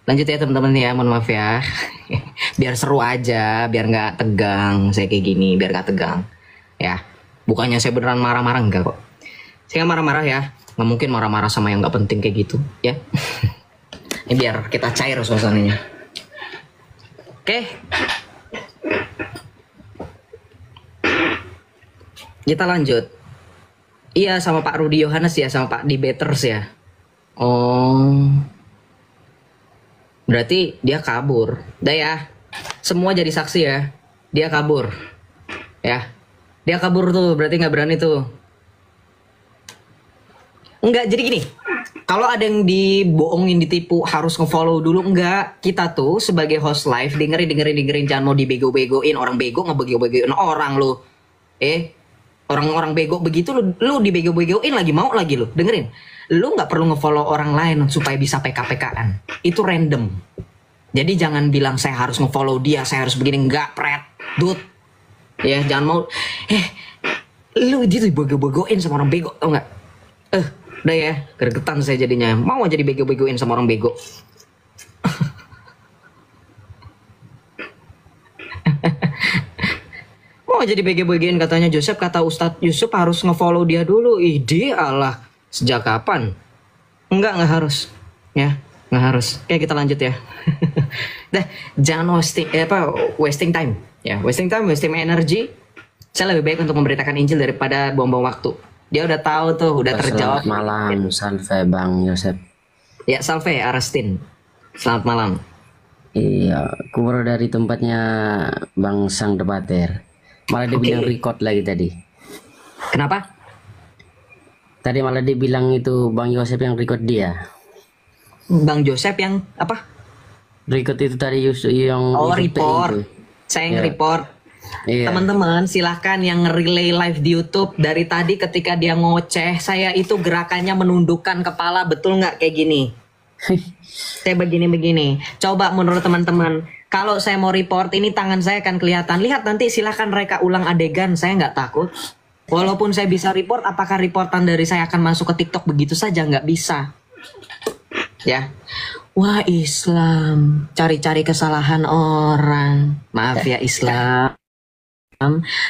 Lanjut ya teman-teman ya, mohon maaf ya. Biar seru aja, biar nggak tegang saya kayak gini, biar nggak tegang ya. Bukannya saya beneran marah-marah, enggak kok. Saya marah-marah ya, nggak mungkin marah-marah sama yang nggak penting kayak gitu ya. Ini biar kita cair suasananya. Oke. Kita lanjut. Iya sama Pak Rudi Yohanes ya, sama Pak debaters ya. Oh. Berarti dia kabur. Udah ya. Semua jadi saksi ya. Dia kabur. Ya. Dia kabur tuh, berarti nggak berani tuh. Enggak, jadi gini. Kalau ada yang dibohongin, ditipu, harus ngefollow dulu. Enggak, kita tuh sebagai host live dengerin, jangan mau dibego-begoin. Orang bego ngebego-begoin orang lu. Orang-orang bego begitu lu dibego-begoin lagi, mau lagi lu. Dengerin. Lu nggak perlu ngefollow orang lain supaya bisa PK-PKan. Itu random. Jadi jangan bilang saya harus ngefollow dia, saya harus begini. Enggak, pret. Dude. Ya, jangan mau lu gitu dibego-begoin sama orang bego, tau nggak? Udah ya, gregetan saya jadinya. Mau aja dibego-begoin sama orang bego. Mau aja dibego-begoin katanya Joseph, kata Ustadz Yusuf harus ngefollow dia dulu. Ide Allah, sejak kapan? Enggak harus. Ya, nggak harus. Oke, kita lanjut ya. Dah, jangan wasting time. Ya, wasting time, wasting energy. Saya lebih baik untuk memberitakan Injil daripada buang-buang waktu. Dia udah tahu tuh, udah terjawab. Selamat malam, salve Bang Yosep. Ya, salve Arestin. Selamat malam. Iya, aku baru dari tempatnya Bang Sang Debater. Malah dia bilang record lagi tadi. Kenapa? Tadi malah dia bilang itu Bang Yosep yang record dia. Bang Joseph yang apa? Record itu tadi yang Oh, Yusuf report. itu. Saya yang report. Iya. Teman-teman silahkan yang nge-relay live di YouTube dari tadi ketika dia ngoceh, saya itu gerakannya menundukkan kepala, betul nggak kayak gini? Saya begini-begini. Coba menurut teman-teman, kalau saya mau report ini tangan saya akan kelihatan. Lihat nanti silahkan reka ulang adegan, saya nggak takut. Walaupun saya bisa report, apakah reportan dari saya akan masuk ke TikTok begitu saja? Nggak bisa. Ya. Wah Islam, cari-cari kesalahan orang. Maaf ya Islam.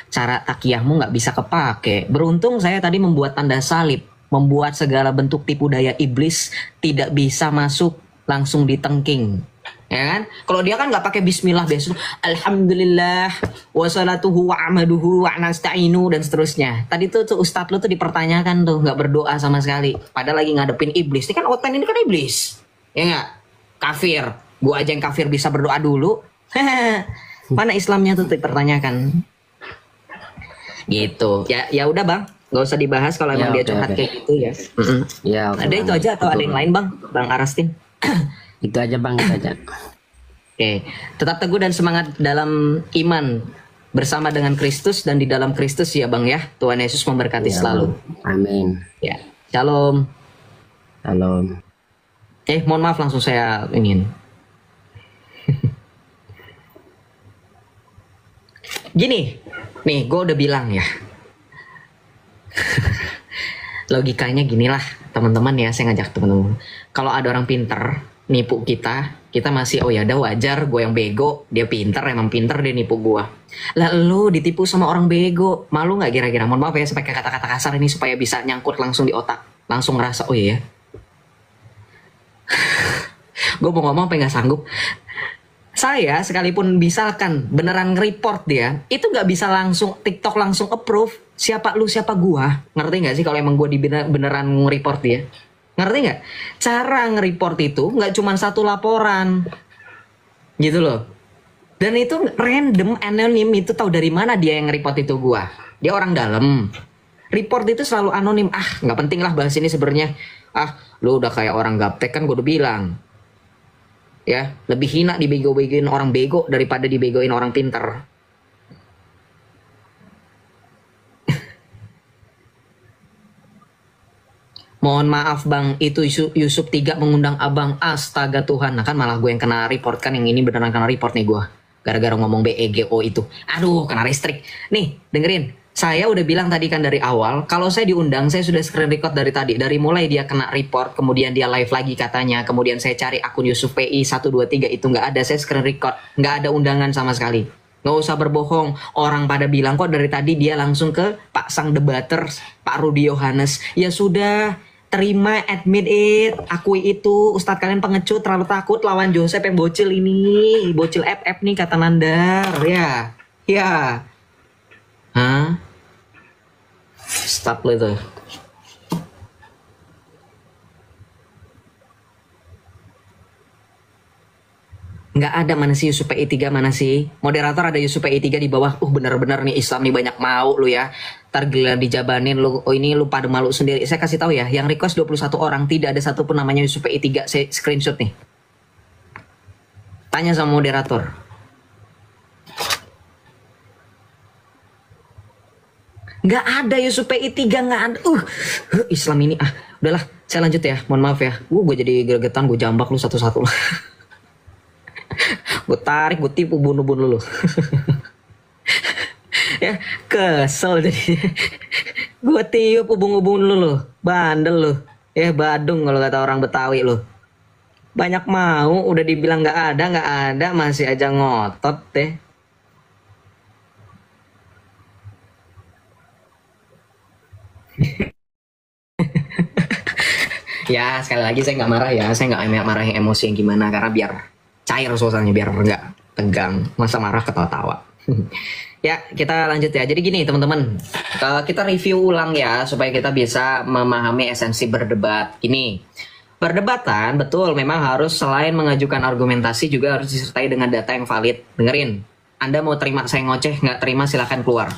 Cara takiyahmu nggak bisa kepake. Beruntung saya tadi membuat tanda salib, membuat segala bentuk tipu daya iblis tidak bisa masuk, langsung ditengking, ya kan? Kalau dia kan nggak pakai Bismillah, besok Alhamdulillah, wassalatuhu wa amaduhu wa nasta'inu dan seterusnya. Tadi tuh Ustadz lu tuh dipertanyakan tuh nggak berdoa sama sekali, padahal lagi ngadepin iblis. Ini kan Oten ini kan iblis, ya nggak? Kafir, gua aja yang kafir bisa berdoa dulu. Mana Islamnya tuh dipertanyakan. Gitu ya udah bang, nggak usah dibahas kalau emang dia curhat kayak gitu ya. Ya, Ada itu aja atau ada yang lain bang Arastin? Itu aja bang, itu aja. Oke, tetap teguh dan semangat dalam iman bersama dengan Kristus dan di dalam Kristus ya bang ya. Tuhan Yesus memberkati selalu. Amin. Ya, shalom. Shalom. Mohon maaf langsung saya ingin. Gini, nih gue udah bilang ya. Logikanya ginilah teman-teman ya, saya ngajak teman-teman. Kalau ada orang pinter nipu kita masih oh ya udah wajar, gue yang bego, dia pinter, emang pinter dia nipu gue. Lalu ditipu sama orang bego, malu nggak kira-kira? Mohon maaf ya, saya pakai kata-kata kasar ini supaya bisa nyangkut langsung di otak, langsung ngerasa oh iya ya. Gue mau ngomong apa nggak sanggup. Saya sekalipun misalkan beneran nge-report dia, itu nggak bisa langsung TikTok langsung approve. Siapa lu siapa gua, ngerti nggak sih kalau emang gua beneran nge-report dia? Ngerti nggak? Cara nge-report itu nggak cuma satu laporan, gitu loh. Dan itu random, anonim, itu tahu dari mana dia yang nge-report itu gua? Dia orang dalam. Report itu selalu anonim. Nggak penting lah bahas ini sebenarnya. Lu udah kayak orang gaptek kan, gua udah bilang. Ya, lebih hina dibego-begoin orang bego daripada dibegoin orang pinter. Mohon maaf bang, itu Yusuf 3 mengundang abang, astaga Tuhan. Nah kan malah gue yang kena report kan, yang ini beneran kena report nih gue. Gara-gara ngomong BEGO itu. Aduh, kena listrik. Nih, dengerin. Saya udah bilang tadi kan dari awal, kalau saya diundang, saya sudah screen record dari tadi. Dari mulai dia kena report, kemudian dia live lagi katanya, kemudian saya cari akun Yusuf PI 123 itu nggak ada, saya screen record. Nggak ada undangan sama sekali. Nggak usah berbohong, orang pada bilang kok dari tadi dia langsung ke Pak Sang Debater, Pak Rudi Yohanes. Ya sudah, terima, admit it, akui itu. Ustadz kalian pengecut, terlalu takut lawan Joseph yang bocil ini. Bocil FF nih kata Nandar, ya. Ya. Hah? Stop lo itu. Nggak ada, mana sih Yusuf PI 3, mana sih? Moderator ada Yusuf PI 3 di bawah. Bener-bener nih Islam nih banyak mau lu ya. Ntar gila dijabanin lu, oh ini lu pada malu sendiri. Saya kasih tahu ya, yang request 21 orang, tidak ada satupun namanya Yusuf PI 3. Saya screenshot nih. Tanya sama moderator. Nggak ada Yusuf PI 3, nggak ada. Islam ini udahlah, saya lanjut ya. Mohon maaf ya. Gue jadi gregetan, gue jambak lu satu-satu. Gue tarik, gue tipu, bunuh-bunuh lu. Ya, kesel jadi. Gue tiup, ubung-ubung lu. Bandel lu. Ya, badung kalau kata orang Betawi lu. Banyak mau, udah dibilang nggak ada, masih aja ngotot deh. Ya sekali lagi saya nggak marah ya, saya nggak marah yang emosi yang gimana, karena biar cair suasananya, biar nggak tegang, masa marah ketawa-tawa. Ya kita lanjut ya. Jadi gini teman-teman, kita review ulang ya supaya kita bisa memahami esensi berdebat ini. Perdebatan betul memang harus selain mengajukan argumentasi juga harus disertai dengan data yang valid. Dengerin, Anda mau terima saya ngoceh, nggak terima silahkan keluar.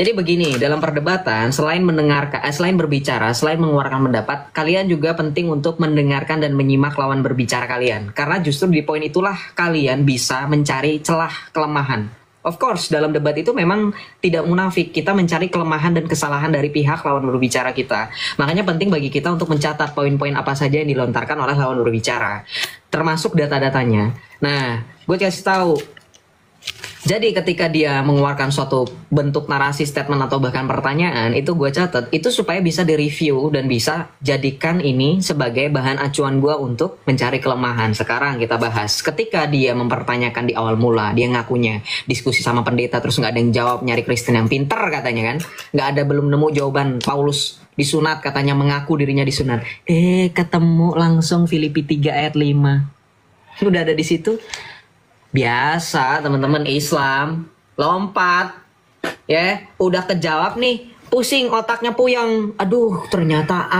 Jadi begini, dalam perdebatan selain mendengarkan, selain berbicara, selain mengeluarkan pendapat, kalian juga penting untuk mendengarkan dan menyimak lawan berbicara kalian. Karena justru di poin itulah kalian bisa mencari celah kelemahan. Of course, dalam debat itu memang tidak munafik. Kita mencari kelemahan dan kesalahan dari pihak lawan berbicara kita. Makanya penting bagi kita untuk mencatat poin-poin apa saja yang dilontarkan oleh lawan berbicara. Termasuk data-datanya. Nah, gue kasih tahu. Jadi ketika dia mengeluarkan suatu bentuk narasi, statement, atau bahkan pertanyaan, itu gue catat. Itu supaya bisa direview dan bisa jadikan ini sebagai bahan acuan gue untuk mencari kelemahan. Sekarang kita bahas. Ketika dia mempertanyakan di awal mula, dia ngakunya diskusi sama pendeta, terus nggak ada yang jawab, nyari Kristen yang pinter katanya kan. Nggak ada, belum nemu jawaban. Paulus disunat, katanya mengaku dirinya disunat. Ketemu langsung Filipi 3 ayat 5. Udah ada di situ. Biasa teman-teman Islam lompat ya, udah kejawab nih, pusing otaknya puyeng, aduh ternyata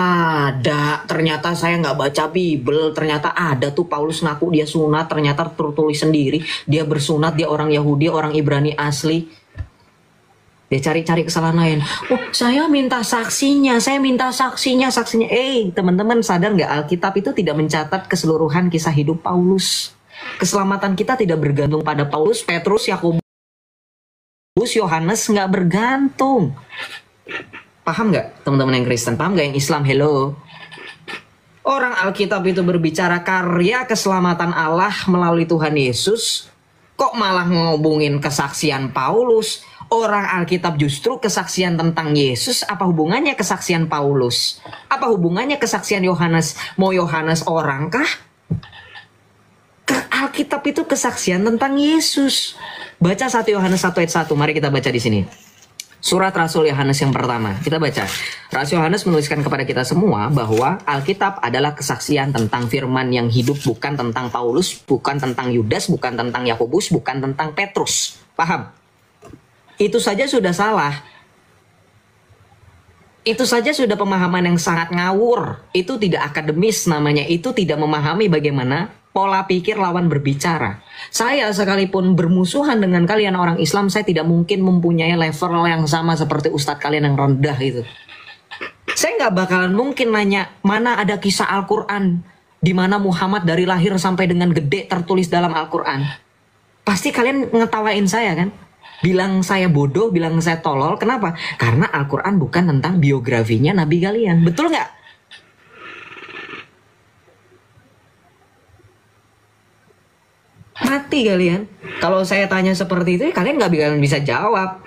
saya nggak baca Bible, ternyata ada tuh Paulus ngaku dia sunat, ternyata tertulis sendiri dia bersunat, dia orang Yahudi, orang Ibrani asli. Dia cari-cari kesalahan lain. Saya minta saksinya. Teman-teman sadar nggak, Alkitab itu tidak mencatat keseluruhan kisah hidup Paulus. Keselamatan kita tidak bergantung pada Paulus, Petrus, Yakobus, Yohanes, nggak bergantung. Paham nggak teman-teman yang Kristen? Paham nggak yang Islam? Hello. Orang Alkitab itu berbicara karya keselamatan Allah melalui Tuhan Yesus. Kok malah ngobongin kesaksian Paulus? Orang Alkitab justru kesaksian tentang Yesus. Apa hubungannya kesaksian Paulus? Apa hubungannya kesaksian Yohanes? Mau Yohanes orang kah? Alkitab itu kesaksian tentang Yesus. Baca 1 Yohanes 1 ayat 1. Mari kita baca di sini. Surat Rasul Yohanes yang pertama. Kita baca. Rasul Yohanes menuliskan kepada kita semua bahwa Alkitab adalah kesaksian tentang firman yang hidup, bukan tentang Paulus, bukan tentang Yudas, bukan tentang Yakobus, bukan tentang Petrus. Paham? Itu saja sudah salah. Itu saja sudah pemahaman yang sangat ngawur. Itu tidak akademis namanya. Itu tidak memahami bagaimana pola pikir lawan berbicara. Saya sekalipun bermusuhan dengan kalian orang Islam, saya tidak mungkin mempunyai level yang sama seperti ustadz kalian yang rendah itu. Saya nggak bakalan mungkin nanya mana ada kisah Al-Quran di mana Muhammad dari lahir sampai dengan gede tertulis dalam Al-Quran. Pasti kalian ngetawain saya kan? Bilang saya bodoh, bilang saya tolol. Kenapa? Karena Al-Quran bukan tentang biografinya Nabi kalian. Betul nggak? Mati kalian. Kalau saya tanya seperti itu, kalian nggak bisa jawab.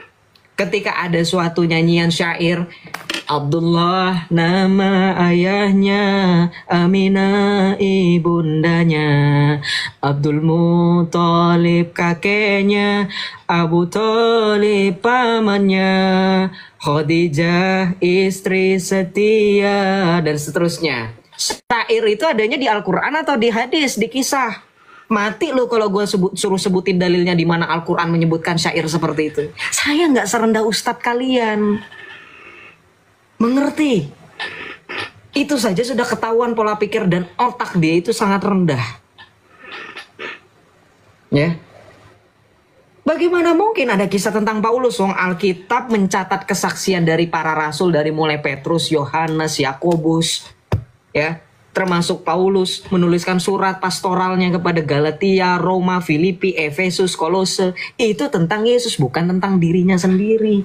Ketika ada suatu nyanyian syair, Abdullah nama ayahnya, Aminah ibundanya, Abdul Muthalib kakeknya, Abu Thalib pamannya, Khadijah istri setia, dan seterusnya. Syair itu adanya di Al-Quran atau di hadis, di kisah. Mati lo kalau gue suruh sebutin dalilnya di mana Al-Quran menyebutkan syair seperti itu. Saya nggak serendah ustadz kalian. Mengerti? Itu saja sudah ketahuan pola pikir dan otak dia itu sangat rendah. Ya. Bagaimana mungkin ada kisah tentang Paulus? Wong Alkitab mencatat kesaksian dari para rasul dari mulai Petrus, Yohanes, Yakobus, ya. Termasuk Paulus menuliskan surat pastoralnya kepada Galatia, Roma, Filipi, Efesus, Kolose. Itu tentang Yesus, bukan tentang dirinya sendiri.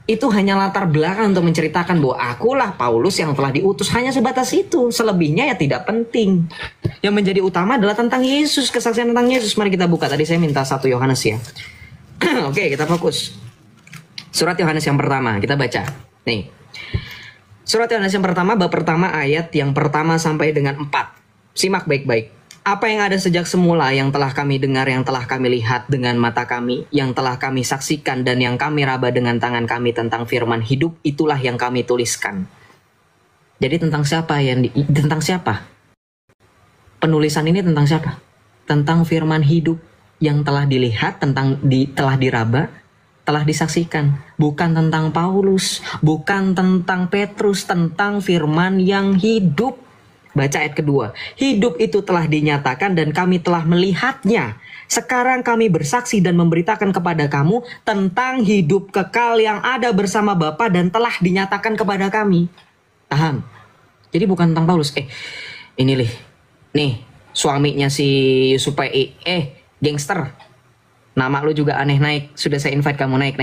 Itu hanya latar belakang untuk menceritakan bahwa akulah Paulus yang telah diutus. Hanya sebatas itu. Selebihnya ya tidak penting. Yang menjadi utama adalah tentang Yesus, kesaksian tentang Yesus. Mari kita buka. Tadi saya minta 1 Yohanes ya. Oke, kita fokus. Surat Yohanes yang pertama, kita baca. Nih. Surat Yohanes yang pertama, bab pertama, ayat yang pertama sampai dengan 4. Simak baik-baik. Apa yang ada sejak semula, yang telah kami dengar, yang telah kami lihat dengan mata kami, yang telah kami saksikan dan yang kami raba dengan tangan kami tentang firman hidup, itulah yang kami tuliskan. Jadi tentang siapa? Tentang siapa? Penulisan ini tentang siapa? Tentang firman hidup yang telah dilihat, telah diraba, telah disaksikan. Bukan tentang Paulus, bukan tentang Petrus, tentang firman yang hidup. Baca ayat kedua. Hidup itu telah dinyatakan dan kami telah melihatnya. Sekarang kami bersaksi dan memberitakan kepada kamu tentang hidup kekal yang ada bersama Bapa dan telah dinyatakan kepada kami. Paham? Jadi bukan tentang Paulus. Ini nih suaminya si Yusupai, gangster. Nama lu juga aneh naik. Sudah saya invite kamu naik.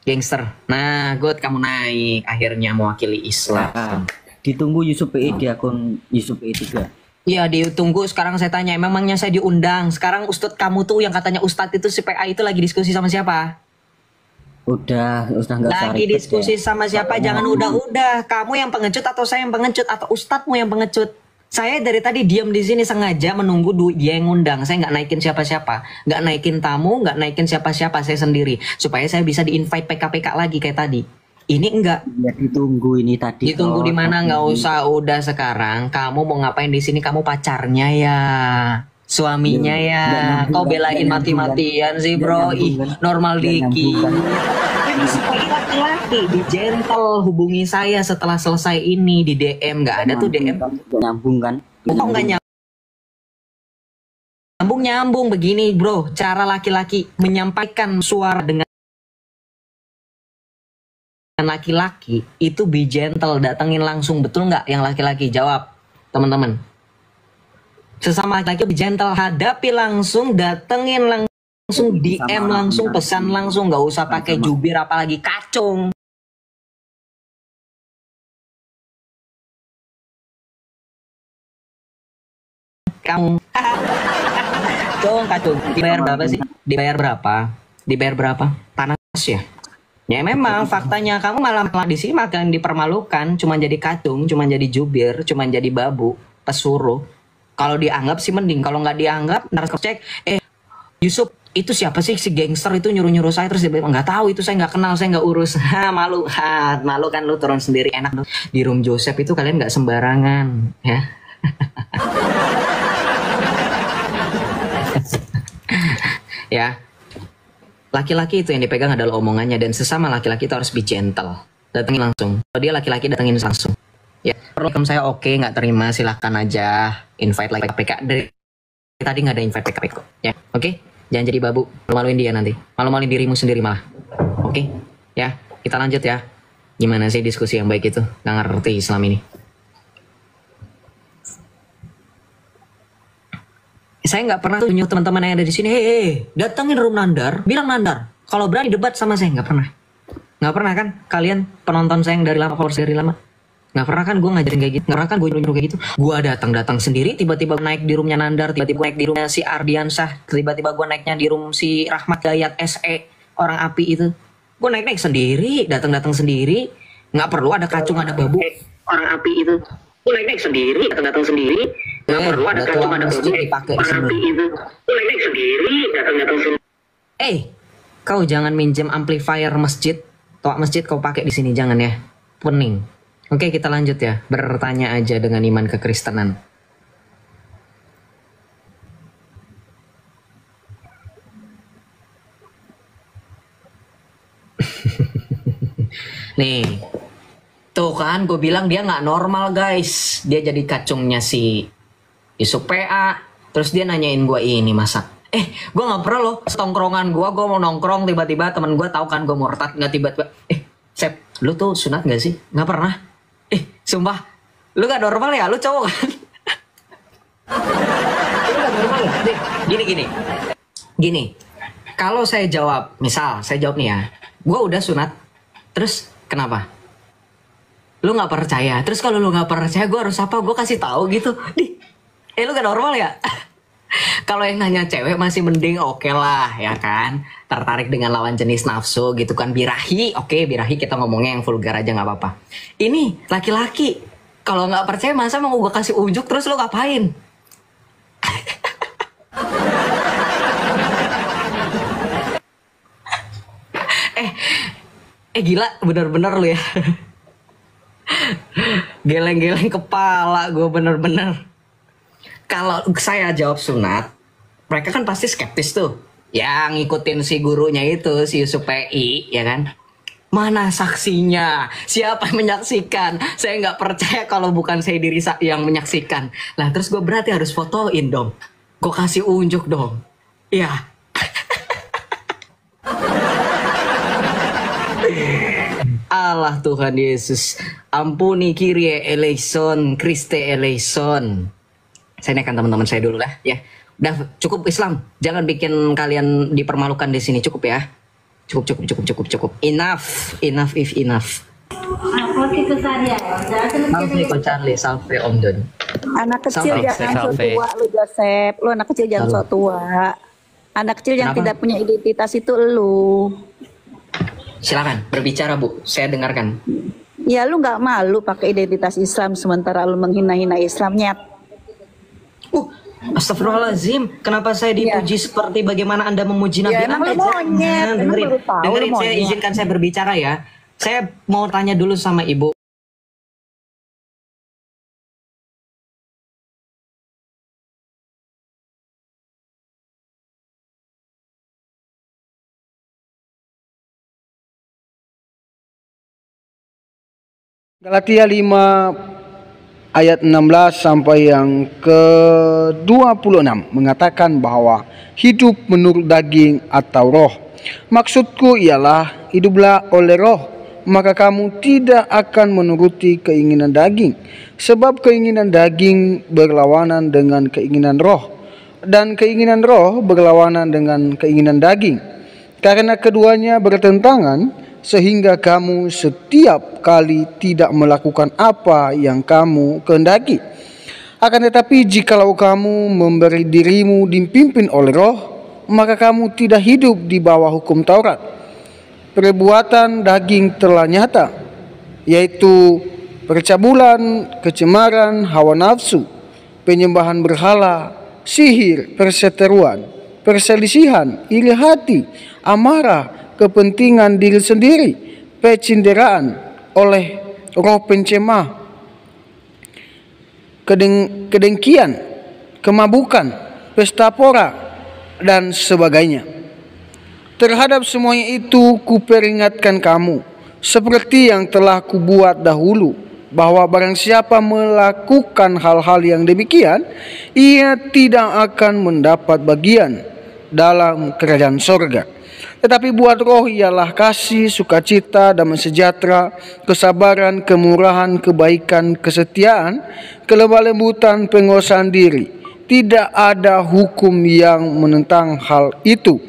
Gangster. Nah, good kamu naik. Akhirnya mewakili Islam. Ditunggu Yusuf PI di akun Yusuf PI 3. Iya, ditunggu. Sekarang saya tanya, memangnya saya diundang? Sekarang Ustadz kamu tuh yang katanya Ustadz itu si PA itu lagi diskusi sama siapa? Udah nggak usah Lagi ribet diskusi ya. sama siapa? Jangan udah. Kamu yang pengecut atau saya yang pengecut atau Ustadzmu yang pengecut? Saya dari tadi diam di sini sengaja menunggu dia yang ngundang. Saya nggak naikin siapa-siapa, nggak naikin tamu, nggak naikin siapa-siapa. Saya sendiri supaya saya bisa di-invite PK lagi kayak tadi. Ini enggak. Ya ditunggu ini tadi. Ditunggu di mana? Nggak usah. Udah sekarang. Kamu mau ngapain di sini? Kamu pacarnya ya, suaminya ya. Kau belain mati-matian sih bro. Ih, normal dikit. Supaya laki-laki di gentle hubungi saya setelah selesai ini di DM. Nggak ada tuh DM. Nyambung kan? Kok nggak nyambung begini bro, cara laki-laki menyampaikan suara dengan laki-laki itu be gentle, datengin langsung, betul nggak yang laki-laki? Jawab teman-teman. Sesama laki-laki be gentle, hadapi langsung, datengin langsung, DM langsung, pesan langsung, nggak usah pakai jubir apalagi kacung. Kamu kacung dibayar berapa sih? Dibayar berapa? Panas ya? Ya memang faktanya kamu malah di sini makan dipermalukan, cuma jadi kacung, cuma jadi jubir, cuma jadi babu, pesuruh. Kalau dianggap sih mending, kalau nggak dianggap, ntar cek, Yusuf itu siapa sih si gangster itu nyuruh saya, terus dia bilang nggak tahu, itu saya nggak kenal, saya nggak urus. Malu kan lu turun sendiri enak dong. Di room Joseph itu kalian nggak sembarangan ya. Ya, laki-laki itu yang dipegang adalah omongannya, dan sesama laki-laki itu harus be gentle, datengin langsung. Kalau dia laki-laki datengin langsung ya. Kalau saya oke, nggak terima silahkan aja invite lagi PK. Dari tadi nggak ada invite PK kok ya. Oke, jangan jadi babu, malu-maluin dia nanti, malu-maluin dirimu sendiri malah. Oke ya, kita lanjut ya. Gimana sih diskusi yang baik itu? Nggak ngerti Islam ini. Saya nggak pernah tuh nyuruh teman-teman yang ada di sini, datangin room Nandar, bilang Nandar, kalau berani debat sama saya, nggak pernah kan? Kalian penonton saya yang dari lama, followers dari lama, nggak pernah kan gue ngajarin kayak gitu, nggak pernah kan gue nyuruh kayak gitu. Gue datang sendiri, tiba-tiba naik di roomnya Nandar, tiba-tiba naik di roomnya si Ardiansah, tiba-tiba gue naiknya di room si Rahmat Dayat SE, orang api itu, gue naik sendiri, datang sendiri, nggak perlu ada kacung, ada babu, orang api itu. Gue naik sendiri, datang sendiri, nggak perlu ada kacung, ada babu, orang api itu. Gue naik sendiri, datang sendiri. Kau jangan minjem amplifier masjid, toa masjid kau pakai di sini, jangan ya, pening. Oke, kita lanjut ya, bertanya aja dengan iman kekristenan. Nih, tuh kan gue bilang dia nggak normal guys. Dia jadi kacungnya si Yusuf PA. Terus dia nanyain gue ini masa. Gue nggak pernah loh tongkrongan gue mau nongkrong tiba-tiba teman gue tahu kan gue murtad, nggak tiba-tiba. Sep, lu tuh sunat nggak sih? Nggak pernah. Sumpah, lu nggak normal ya? Lu cowok kan? Lu nggak normal ya? Gini. Kalau saya jawab, misal saya jawab nih ya, gue udah sunat. Terus kenapa? Lu nggak percaya? Terus kalau lu nggak percaya, gue harus apa? Gue kasih tahu gitu. Lu gak normal ya? Kalau yang nanya cewek masih mending, oke lah ya kan, tertarik dengan lawan jenis nafsu gitu kan, birahi, oke birahi kita ngomongnya yang vulgar aja nggak apa-apa. Ini laki-laki, kalau nggak percaya masa mau gue kasih unjuk terus lo ngapain? Gila bener-bener lu ya. Geleng-geleng kepala gue bener-bener. Kalau saya jawab sunat, mereka kan pasti skeptis tuh. Ya ngikutin si gurunya itu, si Yusuf PI, ya kan? Mana saksinya? Siapa yang menyaksikan? Saya nggak percaya kalau bukan saya diri yang menyaksikan. Lah terus gue berarti harus fotoin dong. Gue kasih unjuk dong. Iya. Allah Tuhan Yesus, ampuni Kyrie eleison, Christe eleison. Saya naikkan teman-teman saya dulu lah ya. Udah cukup Islam, jangan bikin kalian dipermalukan di sini, cukup ya. Cukup. Enough if enough. Salve Charlie, salve Om Don. Anak kecil Salve, jangan sok salve. tua lu Joseph. Lu anak kecil jangan sok tua. Anak kecil yang Kenapa? tidak punya identitas itu lu. Silakan berbicara Bu, saya dengarkan. Ya lu nggak malu pakai identitas Islam sementara lu menghina-hina Islamnya. Astagfirullahaladzim, kenapa saya dipuji seperti bagaimana Anda memuji Nabi Ya, emang Anda? lu monyet, emang Dengerin, baru tahu lu saya monyet. izinkan saya berbicara ya. Saya mau tanya dulu sama Ibu. Galatia 5 ayat 16 sampai yang ke-26 mengatakan bahwa hidup menurut daging atau roh. Maksudku ialah hiduplah oleh roh, maka kamu tidak akan menuruti keinginan daging. Sebab keinginan daging berlawanan dengan keinginan roh, dan keinginan roh berlawanan dengan keinginan daging. Karena keduanya bertentangan, sehingga kamu setiap kali tidak melakukan apa yang kamu kehendaki. Akan tetapi jikalau kamu memberi dirimu dipimpin oleh roh, maka kamu tidak hidup di bawah hukum Taurat. Perbuatan daging telah nyata, yaitu percabulan, kecemaran, hawa nafsu, penyembahan berhala, sihir, perseteruan, perselisihan, iri hati, amarah, kepentingan diri sendiri, pecinderaan oleh roh pencemah, kedengkian, kemabukan, pesta pora, dan sebagainya. Terhadap semuanya itu kuperingatkan kamu, seperti yang telah kubuat dahulu, bahwa barang siapa melakukan hal-hal yang demikian, ia tidak akan mendapat bagian dalam kerajaan sorga. Tetapi buat roh ialah kasih, sukacita, damai sejahtera, kesabaran, kemurahan, kebaikan, kesetiaan, kelemah lembutan, penguasaan diri. Tidak ada hukum yang menentang hal itu.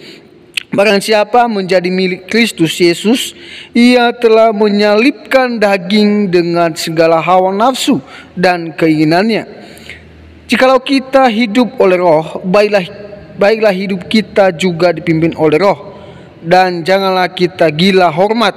Barang siapa menjadi milik Kristus Yesus, ia telah menyalibkan daging dengan segala hawa nafsu dan keinginannya. Jikalau kita hidup oleh roh, baiklah hidup kita juga dipimpin oleh roh. Dan janganlah kita gila hormat,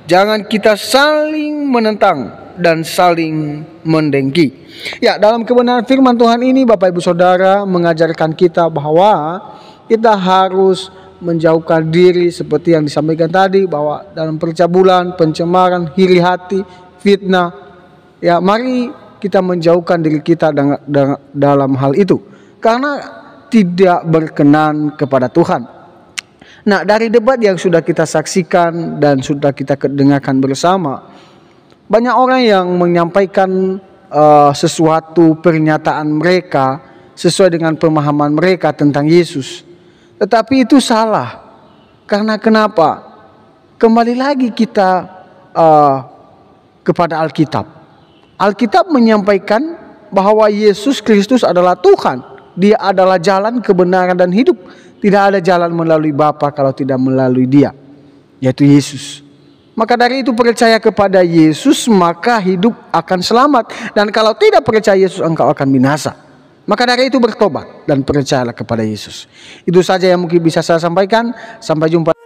jangan kita saling menentang dan saling mendengki. Ya, dalam kebenaran firman Tuhan ini Bapak Ibu Saudara mengajarkan kita bahwa kita harus menjauhkan diri seperti yang disampaikan tadi, bahwa dalam percabulan, pencemaran, iri hati, fitnah, ya mari kita menjauhkan diri kita dalam hal itu karena tidak berkenan kepada Tuhan. Nah, dari debat yang sudah kita saksikan dan sudah kita dengarkan bersama, banyak orang yang menyampaikan sesuatu pernyataan mereka sesuai dengan pemahaman mereka tentang Yesus. Tetapi itu salah. Karena kenapa? Kembali lagi kita kepada Alkitab. Alkitab menyampaikan bahwa Yesus Kristus adalah Tuhan. Dia adalah jalan, kebenaran, dan hidup. Tidak ada jalan melalui Bapa kalau tidak melalui Dia, yaitu Yesus. Maka dari itu percaya kepada Yesus, maka hidup akan selamat. Dan kalau tidak percaya Yesus, engkau akan binasa. Maka dari itu bertobat dan percayalah kepada Yesus. Itu saja yang mungkin bisa saya sampaikan. Sampai jumpa.